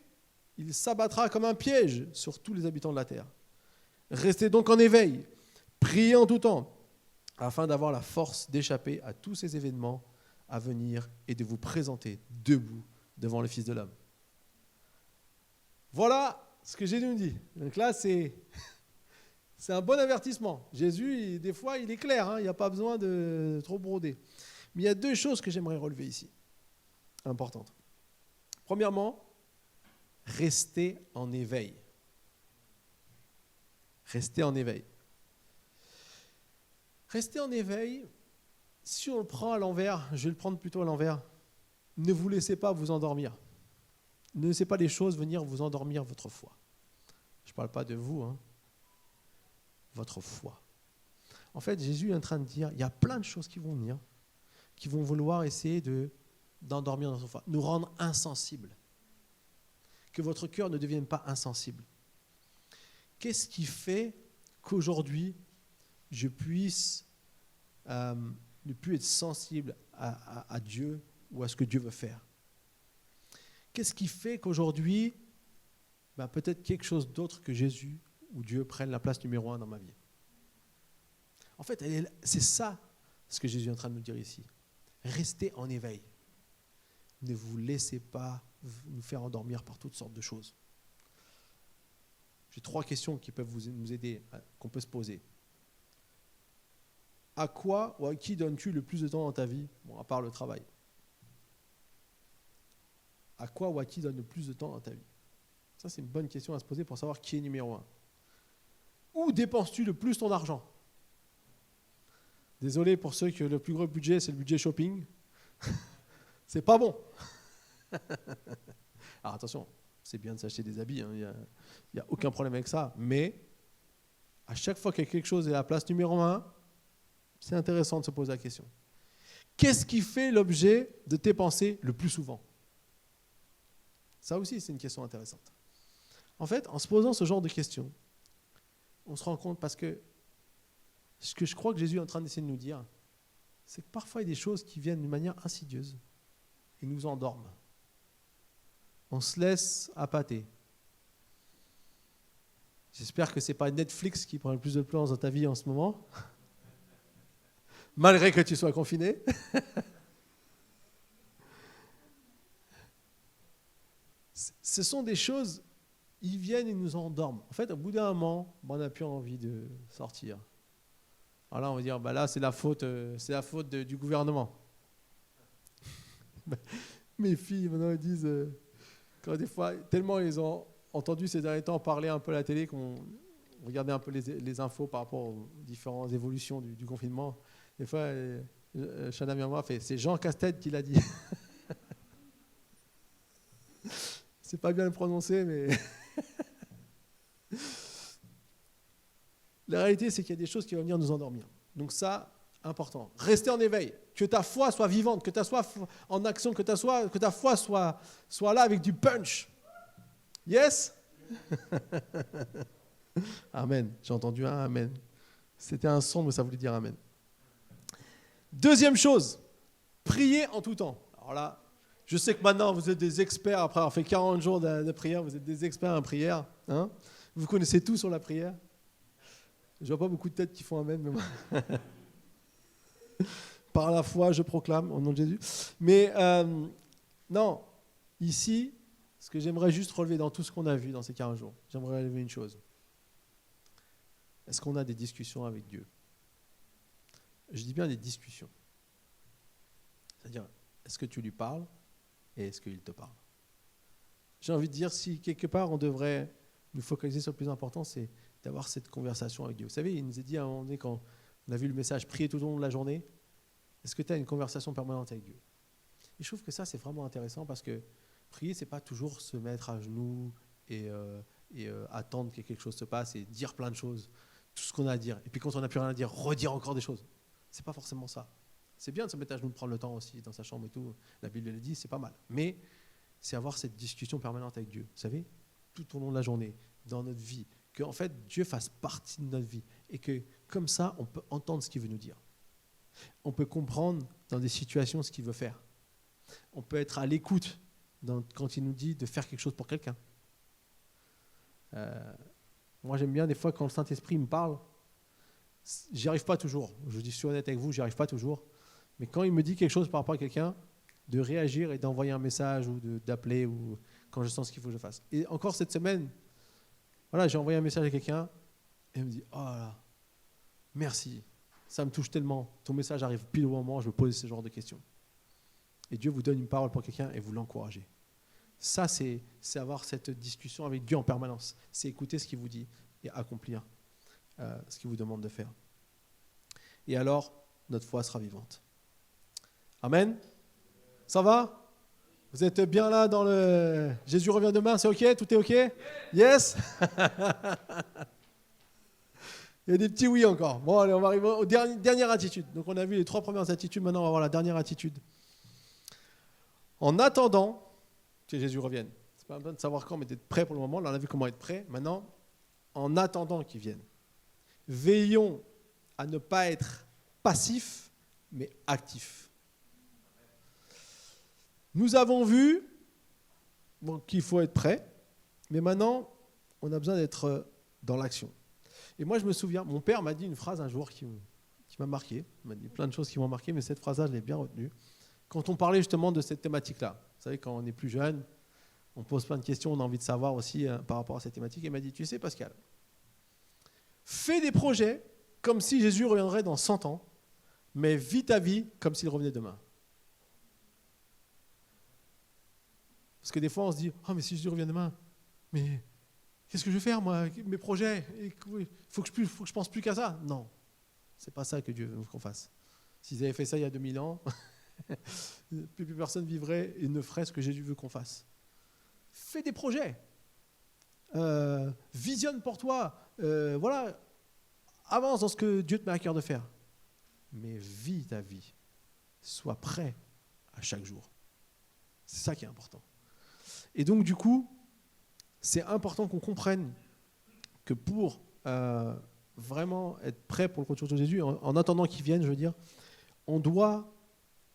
il s'abattra comme un piège sur tous les habitants de la terre. Restez donc en éveil, priez en tout temps, afin d'avoir la force d'échapper à tous ces événements à venir et de vous présenter debout devant le Fils de l'homme. Voilà ce que Jésus nous dit. Donc là, c'est un bon avertissement. Jésus, des fois, il est clair, il n'y a pas besoin de trop broder. Mais il y a deux choses que j'aimerais relever ici, importantes. Premièrement, restez en éveil. Restez en éveil. Restez en éveil, si on le prend à l'envers, je vais le prendre plutôt à l'envers, ne vous laissez pas vous endormir. Ne laissez pas les choses venir vous endormir votre foi. Je ne parle pas de vous, votre foi. En fait, Jésus est en train de dire, il y a plein de choses qui vont venir, qui vont vouloir essayer d'endormir notre foi, nous rendre insensibles. Que votre cœur ne devienne pas insensible. Qu'est-ce qui fait qu'aujourd'hui, je puisse ne plus être sensible à Dieu ou à ce que Dieu veut faire? Qu'est-ce qui fait qu'aujourd'hui, peut-être quelque chose d'autre que Jésus ou Dieu prenne la place numéro 1 dans ma vie? En fait, c'est ça ce que Jésus est en train de nous dire ici. Restez en éveil. Ne vous laissez pas nous faire endormir par toutes sortes de choses. J'ai 3 questions qui peuvent nous aider, qu'on peut se poser. À quoi ou à qui donnes-tu le plus de temps dans ta vie, à part le travail? À quoi ou à qui donne le plus de temps dans ta vie? Ça, c'est une bonne question à se poser pour savoir qui est numéro 1. Où dépenses-tu le plus ton argent? Désolé pour ceux que le plus gros budget, c'est le budget shopping. C'est pas bon. Alors attention, c'est bien de s'acheter des habits, hein, il n'y a aucun problème avec ça. Mais à chaque fois que quelque chose est à la place numéro 1, c'est intéressant de se poser la question. Qu'est-ce qui fait l'objet de tes pensées le plus souvent? Ça aussi, c'est une question intéressante. En fait, en se posant ce genre de questions, on se rend compte parce que ce que je crois que Jésus est en train d'essayer de nous dire, c'est que parfois il y a des choses qui viennent d'une manière insidieuse et nous endorment. On se laisse appâter. J'espère que ce n'est pas Netflix qui prend le plus de place dans ta vie en ce moment, malgré que tu sois confiné. Ce sont des choses, ils viennent et nous endorment. En fait, au bout d'un moment, on n'a plus envie de sortir. Alors là, on va dire, là, c'est la faute du gouvernement. Mes filles, maintenant, elles disent, quand des fois, tellement ils ont entendu ces derniers temps parler un peu à la télé, qu'on regardait un peu les infos par rapport aux différentes évolutions du confinement. Des fois, Chana vient moi, fait, c'est Jean Castex qui l'a dit. C'est pas bien le prononcer, mais la réalité, c'est qu'il y a des choses qui vont venir nous endormir. Donc ça, important. Restez en éveil. Que ta foi soit vivante, que ta foi en action, que ta foi soit là avec du punch. Yes? Amen. J'ai entendu un amen. C'était un son, mais ça voulait dire amen. Deuxième chose, priez en tout temps. Alors là, je sais que maintenant, vous êtes des experts, après avoir fait 40 jours de prière, vous êtes des experts en prière. Hein? Vous connaissez tout sur la prière. Je vois pas beaucoup de têtes qui font amen, mais moi. Par la foi, je proclame, au nom de Jésus. Mais non, ici, ce que j'aimerais juste relever dans tout ce qu'on a vu dans ces 40 jours, j'aimerais relever une chose. Est-ce qu'on a des discussions avec Dieu? Je dis bien des discussions. C'est-à-dire, est-ce que tu lui parles et est-ce qu'il te parle? J'ai envie de dire, si quelque part on devrait nous focaliser sur le plus important, c'est d'avoir cette conversation avec Dieu. Vous savez, il nous a dit à un moment donné, quand on a vu le message « Priez tout au long de la journée », est-ce que tu as une conversation permanente avec Dieu? Et je trouve que ça, c'est vraiment intéressant parce que prier, ce n'est pas toujours se mettre à genoux et attendre que quelque chose se passe et dire plein de choses, tout ce qu'on a à dire. Et puis quand on n'a plus rien à dire, redire encore des choses. Ce n'est pas forcément ça. C'est bien de se mettre à genoux, de prendre le temps aussi dans sa chambre et tout. La Bible le dit, c'est pas mal. Mais c'est avoir cette discussion permanente avec Dieu. Vous savez, tout au long de la journée, dans notre vie, que en fait Dieu fasse partie de notre vie et que comme ça, on peut entendre ce qu'il veut nous dire. On peut comprendre dans des situations ce qu'il veut faire. On peut être à l'écoute quand il nous dit de faire quelque chose pour quelqu'un. Moi, j'aime bien des fois quand le Saint-Esprit me parle, j'y arrive pas toujours. Je suis honnête avec vous, j'y arrive pas toujours. Mais quand il me dit quelque chose par rapport à quelqu'un, de réagir et d'envoyer un message ou d'appeler ou quand je sens ce qu'il faut que je fasse. Et encore cette semaine, voilà, j'ai envoyé un message à quelqu'un et il me dit « Oh là, merci, ça me touche tellement. Ton message arrive pile au moment où je me pose ce genre de questions. » Et Dieu vous donne une parole pour quelqu'un et vous l'encouragez. Ça, c'est avoir cette discussion avec Dieu en permanence. C'est écouter ce qu'il vous dit et accomplir ce qu'il vous demande de faire. Et alors, notre foi sera vivante. Amen. Ça va? Vous êtes bien là dans le... Jésus revient demain, c'est OK? Tout est OK? Yes? Il y a des petits oui encore. Bon, allez, on va arriver aux dernières attitudes. Donc, on a vu les 3 premières attitudes. Maintenant, on va voir la dernière attitude. En attendant que Jésus revienne. C'est pas besoin de savoir quand, mais d'être prêt pour le moment. Là, on a vu comment être prêt. Maintenant, en attendant qu'il vienne, veillons à ne pas être passifs, mais actifs. Nous avons vu qu'il faut être prêt, mais maintenant, on a besoin d'être dans l'action. Et moi, je me souviens, mon père m'a dit une phrase un jour qui m'a marqué. Il m'a dit plein de choses qui m'ont marqué, mais cette phrase-là, je l'ai bien retenue. Quand on parlait justement de cette thématique-là, vous savez, quand on est plus jeune, on pose plein de questions, on a envie de savoir aussi par rapport à cette thématique. Et il m'a dit, tu sais, Pascal, fais des projets comme si Jésus reviendrait dans 100 ans, mais vis ta vie comme s'il revenait demain. Parce que des fois, on se dit, oh, mais si Jésus revient demain, mais qu'est-ce que je vais faire, moi, mes projets? Il faut que je pense plus qu'à ça. Non, c'est pas ça que Dieu veut qu'on fasse. S'ils avaient fait ça il y a 2000 ans, Plus personne vivrait et ne ferait ce que Jésus veut qu'on fasse. Fais des projets. Visionne pour toi. Voilà. Avance dans ce que Dieu te met à cœur de faire. Mais vis ta vie. Sois prêt à chaque jour. C'est ça qui est important. Et donc, du coup, c'est important qu'on comprenne que pour vraiment être prêt pour le retour de Jésus, en attendant qu'il vienne, je veux dire, on doit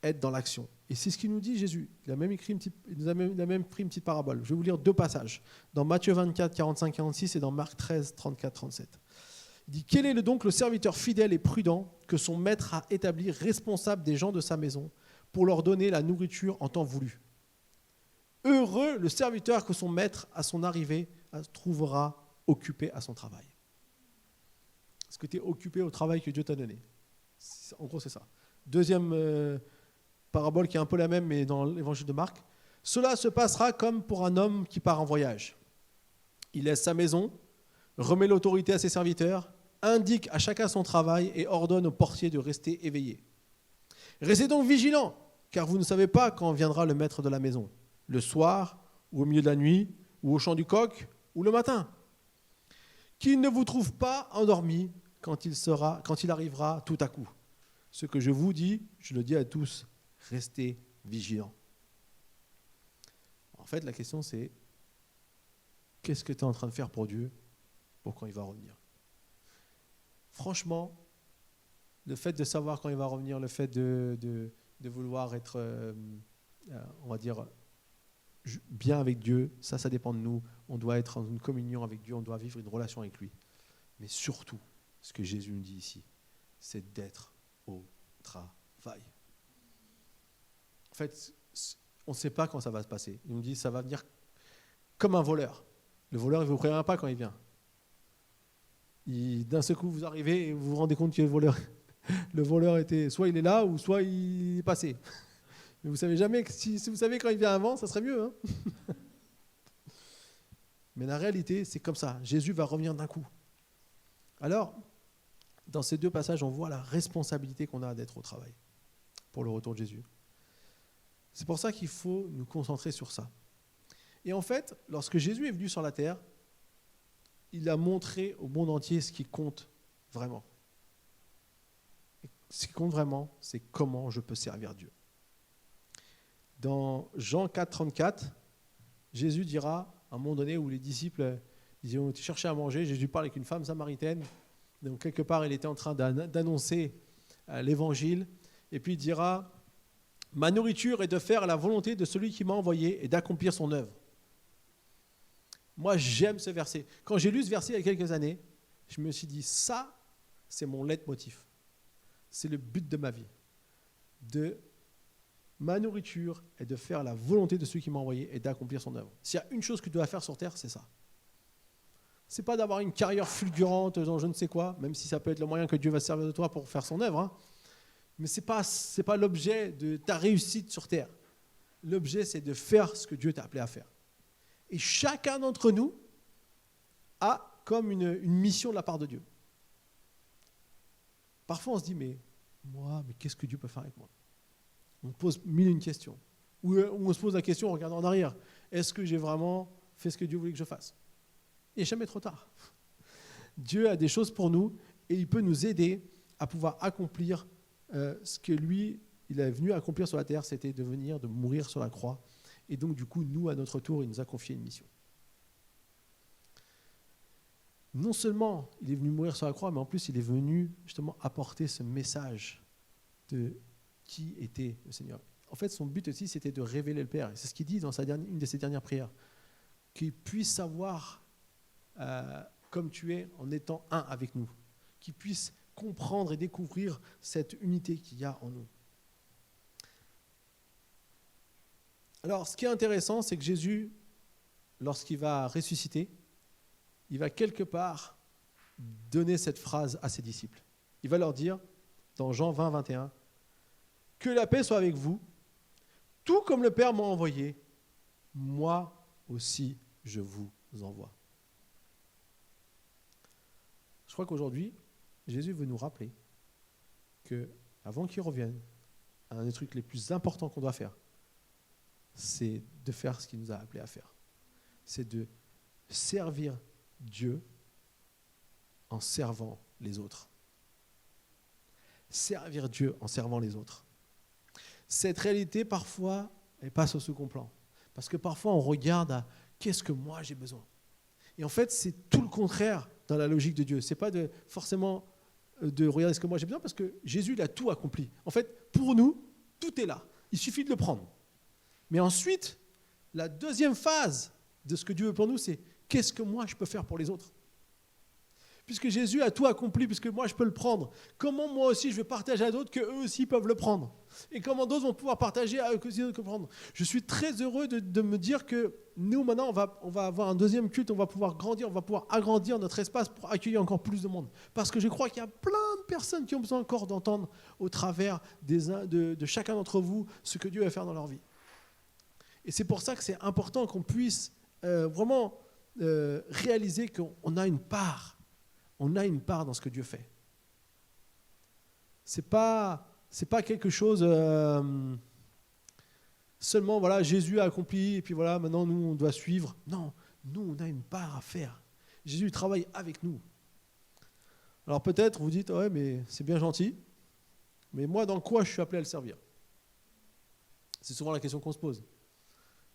être dans l'action. Et c'est ce qu'il nous dit Jésus. Il nous a même pris une petite parabole. Je vais vous lire 2 passages. Dans Matthieu 24, 45-46 et dans Marc 13, 34-37. Il dit « Quel est donc le serviteur fidèle et prudent que son maître a établi responsable des gens de sa maison pour leur donner la nourriture en temps voulu ? Heureux le serviteur que son maître, à son arrivée, trouvera occupé à son travail. » Est-ce que tu es occupé au travail que Dieu t'a donné ? En gros, c'est ça. Deuxième parabole qui est un peu la même, mais dans l'évangile de Marc. « Cela se passera comme pour un homme qui part en voyage. Il laisse sa maison, remet l'autorité à ses serviteurs, indique à chacun son travail et ordonne au portier de rester éveillé. Restez donc vigilants, car vous ne savez pas quand viendra le maître de la maison, le soir, ou au milieu de la nuit, ou au chant du coq, ou le matin. Qu'il ne vous trouve pas endormis quand il arrivera tout à coup. Ce que je vous dis, je le dis à tous, restez vigilants. » En fait, la question c'est, qu'est-ce que tu es en train de faire pour Dieu pour quand il va revenir ? Franchement, le fait de savoir quand il va revenir, le fait de vouloir être, on va dire, bien avec Dieu, ça dépend de nous. On doit être en une communion avec Dieu, on doit vivre une relation avec lui. Mais surtout, ce que Jésus nous dit ici, c'est d'être au travail. En fait, on ne sait pas quand ça va se passer. Il nous dit ça va venir comme un voleur. Le voleur, il ne vous prévient pas quand il vient. D'un seul coup, vous arrivez et vous vous rendez compte que le voleur était, soit il est là, ou soit il est passé. Mais vous ne savez jamais, si vous savez quand il vient avant, ça serait mieux. Hein. Mais la réalité, c'est comme ça. Jésus va revenir d'un coup. Alors, dans ces 2 passages, on voit la responsabilité qu'on a d'être au travail pour le retour de Jésus. C'est pour ça qu'il faut nous concentrer sur ça. Et en fait, lorsque Jésus est venu sur la terre, il a montré au monde entier ce qui compte vraiment. Et ce qui compte vraiment, c'est comment je peux servir Dieu. Dans Jean 4, 34, Jésus dira, à un moment donné où les disciples ils ont cherché à manger, Jésus parle avec une femme samaritaine, donc quelque part il était en train d'annoncer l'évangile, et puis il dira, « Ma nourriture est de faire la volonté de celui qui m'a envoyé et d'accomplir son œuvre. » Moi, j'aime ce verset. Quand j'ai lu ce verset il y a quelques années, je me suis dit, ça, c'est mon leitmotiv. C'est le but de ma vie. Ma nourriture est de faire la volonté de celui qui m'a envoyé et d'accomplir son œuvre. S'il y a une chose que tu dois faire sur terre, c'est ça. C'est pas d'avoir une carrière fulgurante dans je ne sais quoi, même si ça peut être le moyen que Dieu va servir de toi pour faire son œuvre. Hein. Mais c'est pas l'objet de ta réussite sur terre. L'objet, c'est de faire ce que Dieu t'a appelé à faire. Et chacun d'entre nous a comme une mission de la part de Dieu. Parfois, on se dit, mais qu'est-ce que Dieu peut faire avec moi ? On pose 1001 questions. Ou on se pose la question en regardant en arrière. Est-ce que j'ai vraiment fait ce que Dieu voulait que je fasse ? Il n'est jamais trop tard. Dieu a des choses pour nous et il peut nous aider à pouvoir accomplir ce que lui, il est venu accomplir sur la terre, c'était de mourir sur la croix. Et donc, du coup, nous, à notre tour, il nous a confié une mission. Non seulement il est venu mourir sur la croix, mais en plus, il est venu justement apporter ce message de qui était le Seigneur. En fait, son but aussi, c'était de révéler le Père. Et c'est ce qu'il dit dans une de ses dernières prières. Qu'il puisse savoir comme tu es en étant un avec nous. Qu'il puisse comprendre et découvrir cette unité qu'il y a en nous. Alors, ce qui est intéressant, c'est que Jésus, lorsqu'il va ressusciter, il va quelque part donner cette phrase à ses disciples. Il va leur dire, dans Jean 20, 21, « Que la paix soit avec vous, tout comme le Père m'a envoyé, moi aussi je vous envoie. » Je crois qu'aujourd'hui, Jésus veut nous rappeler qu'avant qu'il revienne, un des trucs les plus importants qu'on doit faire, c'est de faire ce qu'il nous a appelés à faire. C'est de servir Dieu en servant les autres. Servir Dieu en servant les autres. Cette réalité, parfois, elle passe au second plan. Parce que parfois, on regarde à qu'est-ce que moi j'ai besoin. Et en fait, c'est tout le contraire dans la logique de Dieu. Ce n'est pas forcément de regarder ce que moi j'ai besoin, parce que Jésus, il a tout accompli. En fait, pour nous, tout est là. Il suffit de le prendre. Mais ensuite, la deuxième phase de ce que Dieu veut pour nous, c'est qu'est-ce que moi je peux faire pour les autres ? Puisque Jésus a tout accompli, puisque moi je peux le prendre, comment moi aussi je vais partager à d'autres qu'eux aussi peuvent le prendre ? Et comment d'autres vont pouvoir partager à eux aussi le prendre ? Je suis très heureux de me dire que nous maintenant on va avoir un deuxième culte, on va pouvoir grandir, on va pouvoir agrandir notre espace pour accueillir encore plus de monde. Parce que je crois qu'il y a plein de personnes qui ont besoin encore d'entendre au travers de chacun d'entre vous ce que Dieu va faire dans leur vie. Et c'est pour ça que c'est important qu'on puisse vraiment réaliser qu'on a une part. On a une part dans ce que Dieu fait. C'est pas quelque chose seulement voilà Jésus a accompli et puis voilà maintenant nous on doit suivre. Non, nous on a une part à faire. Jésus travaille avec nous. Alors peut-être vous dites ouais mais c'est bien gentil, mais moi dans quoi je suis appelé à le servir ? C'est souvent la question qu'on se pose.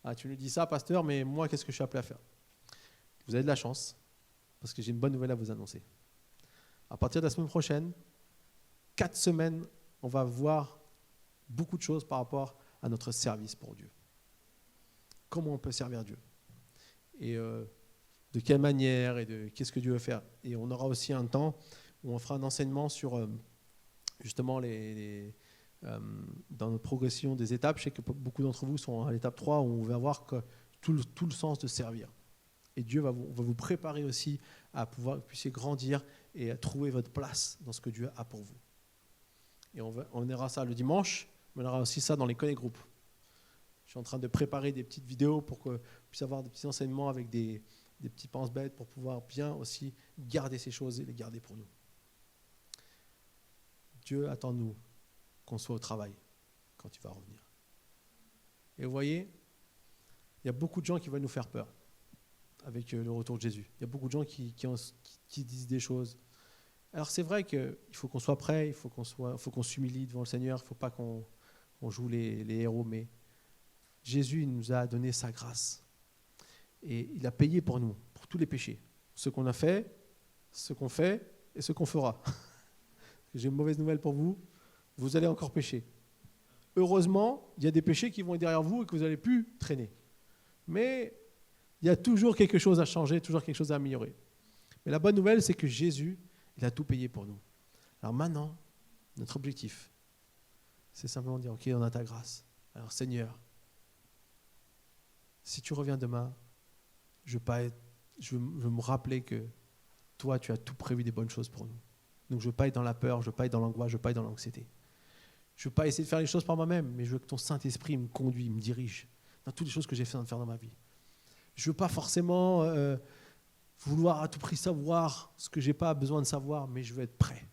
Ah tu nous dis ça pasteur, mais moi qu'est-ce que je suis appelé à faire ? Vous avez de la chance. Parce que j'ai une bonne nouvelle à vous annoncer. À partir de la semaine prochaine, 4 semaines, on va voir beaucoup de choses par rapport à notre service pour Dieu. Comment on peut servir Dieu ? Et de quelle manière et de qu'est-ce que Dieu veut faire ? Et on aura aussi un temps où on fera un enseignement sur justement dans notre progression des étapes. Je sais que beaucoup d'entre vous sont à l'étape 3 où on va voir que tout le sens de servir. Et Dieu va vous préparer aussi à pouvoir que vous puissiez grandir et à trouver votre place dans ce que Dieu a pour vous. Et on verra ça le dimanche, mais on aura aussi ça dans les Connect Group. Je suis en train de préparer des petites vidéos pour qu'on puisse avoir des petits enseignements avec des petits pense-bêtes pour pouvoir bien aussi garder ces choses et les garder pour nous. Dieu attend de nous qu'on soit au travail quand tu vas revenir. Et vous voyez, il y a beaucoup de gens qui veulent nous faire peur avec le retour de Jésus. Il y a beaucoup de gens qui disent des choses. Alors c'est vrai qu'il faut qu'on soit prêt, il faut qu'on s'humilie devant le Seigneur, il ne faut pas qu'on joue les héros, mais Jésus il nous a donné sa grâce. Et il a payé pour nous, pour tous les péchés. Ce qu'on a fait, ce qu'on fait et ce qu'on fera. J'ai une mauvaise nouvelle pour vous, vous allez encore pécher. Heureusement, il y a des péchés qui vont être derrière vous et que vous n'allez plus traîner. Mais il y a toujours quelque chose à changer, toujours quelque chose à améliorer. Mais la bonne nouvelle, c'est que Jésus, il a tout payé pour nous. Alors maintenant, notre objectif, c'est simplement de dire, ok, on a ta grâce. Alors Seigneur, si tu reviens demain, je veux me rappeler que toi, tu as tout prévu des bonnes choses pour nous. Donc je ne veux pas être dans la peur, je ne veux pas être dans l'angoisse, je ne veux pas être dans l'anxiété. Je ne veux pas essayer de faire les choses par moi-même, mais je veux que ton Saint-Esprit me conduise, me dirige dans toutes les choses que j'ai fait de faire dans ma vie. Je ne veux pas forcément vouloir à tout prix savoir ce que je n'ai pas besoin de savoir, mais je veux être prêt.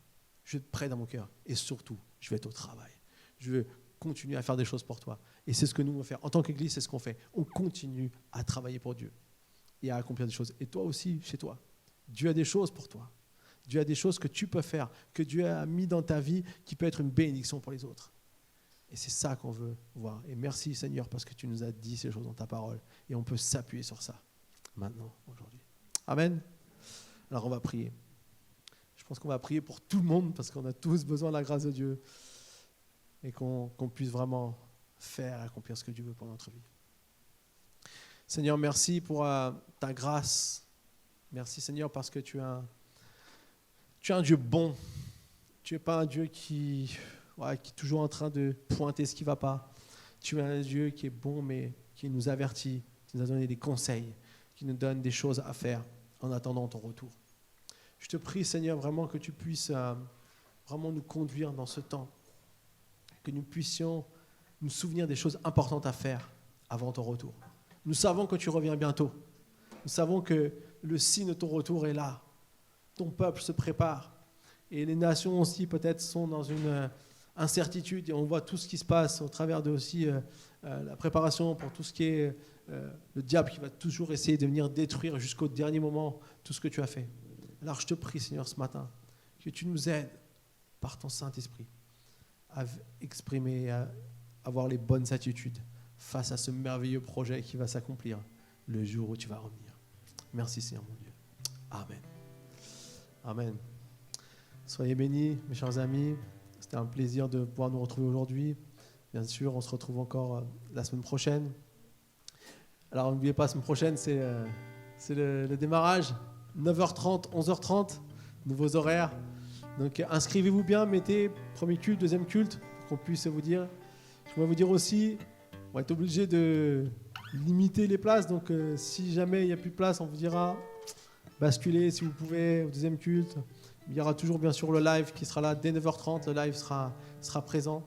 Je veux être prêt dans mon cœur. Et surtout, je veux être au travail. Je veux continuer à faire des choses pour toi. Et c'est ce que nous devons faire. En tant qu'Église, c'est ce qu'on fait. On continue à travailler pour Dieu et à accomplir des choses. Et toi aussi, chez toi, Dieu a des choses pour toi. Dieu a des choses que tu peux faire, que Dieu a mis dans ta vie, qui peut être une bénédiction pour les autres. Et c'est ça qu'on veut voir. Et merci Seigneur parce que tu nous as dit ces choses dans ta parole. Et on peut s'appuyer sur ça, maintenant, aujourd'hui. Amen. Alors on va prier. Je pense qu'on va prier pour tout le monde parce qu'on a tous besoin de la grâce de Dieu. Et qu'on puisse vraiment faire, accomplir ce que Dieu veut pour notre vie. Seigneur, merci pour ta grâce. Merci Seigneur parce que tu es un Dieu bon. Tu n'es pas un Dieu qui est toujours en train de pointer ce qui ne va pas. Tu es un Dieu qui est bon, mais qui nous avertit, qui nous a donné des conseils, qui nous donne des choses à faire en attendant ton retour. Je te prie, Seigneur, vraiment que tu puisses vraiment nous conduire dans ce temps, que nous puissions nous souvenir des choses importantes à faire avant ton retour. Nous savons que tu reviens bientôt. Nous savons que le signe de ton retour est là. Ton peuple se prépare. Et les nations aussi peut-être sont dans incertitude et on voit tout ce qui se passe au travers de aussi la préparation pour tout ce qui est le diable qui va toujours essayer de venir détruire jusqu'au dernier moment tout ce que tu as fait. Alors je te prie, Seigneur, ce matin, que tu nous aides par ton Saint-Esprit à exprimer, à avoir les bonnes attitudes face à ce merveilleux projet qui va s'accomplir le jour où tu vas revenir. Merci, Seigneur mon Dieu. Amen. Amen. Soyez bénis, mes chers amis. C'était un plaisir de pouvoir nous retrouver aujourd'hui. Bien sûr, on se retrouve encore la semaine prochaine. Alors, n'oubliez pas, la semaine prochaine, c'est le démarrage. 9h30, 11h30, nouveaux horaires. Donc, inscrivez-vous bien, mettez premier culte, deuxième culte, pour qu'on puisse vous dire. Je vais vous dire aussi, on va être obligé de limiter les places. Donc, si jamais il n'y a plus de place, on vous dira basculez si vous pouvez au deuxième culte. Il y aura toujours bien sûr le live qui sera là dès 9h30. Le live sera présent.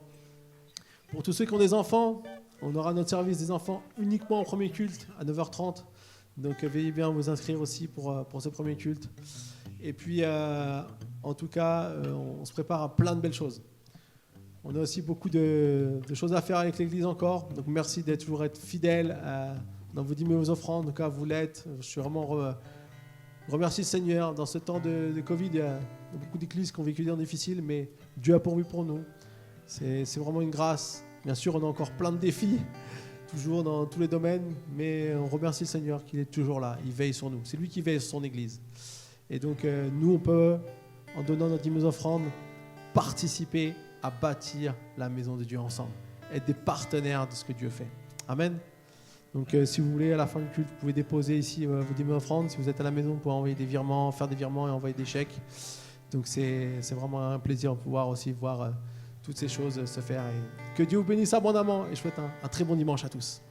Pour tous ceux qui ont des enfants, on aura notre service des enfants uniquement au premier culte à 9h30. Donc veuillez bien vous inscrire aussi pour ce premier culte. Et puis en tout cas, on se prépare à plein de belles choses. On a aussi beaucoup de choses à faire avec l'Église encore. Donc merci d'être toujours fidèle dans vos dîmes et vos offrandes. En tout cas, vous l'êtes. Je suis vraiment remercie le Seigneur. Dans ce temps de Covid, il y a beaucoup d'églises qui ont vécu des temps difficiles, mais Dieu a pourvu pour nous. C'est vraiment une grâce. Bien sûr, on a encore plein de défis, toujours dans tous les domaines, mais on remercie le Seigneur qu'il est toujours là. Il veille sur nous. C'est lui qui veille sur son Église. Et donc, nous, on peut, en donnant notre dîmes et offrandes, participer à bâtir la maison de Dieu ensemble. Être des partenaires de ce que Dieu fait. Amen. Donc, si vous voulez, à la fin du culte, vous pouvez déposer ici vos dîmes et offrandes. Si vous êtes à la maison, vous pouvez envoyer des virements, faire des virements et envoyer des chèques. Donc, c'est vraiment un plaisir de pouvoir aussi voir toutes ces choses se faire. Et que Dieu vous bénisse abondamment. Et je souhaite un très bon dimanche à tous.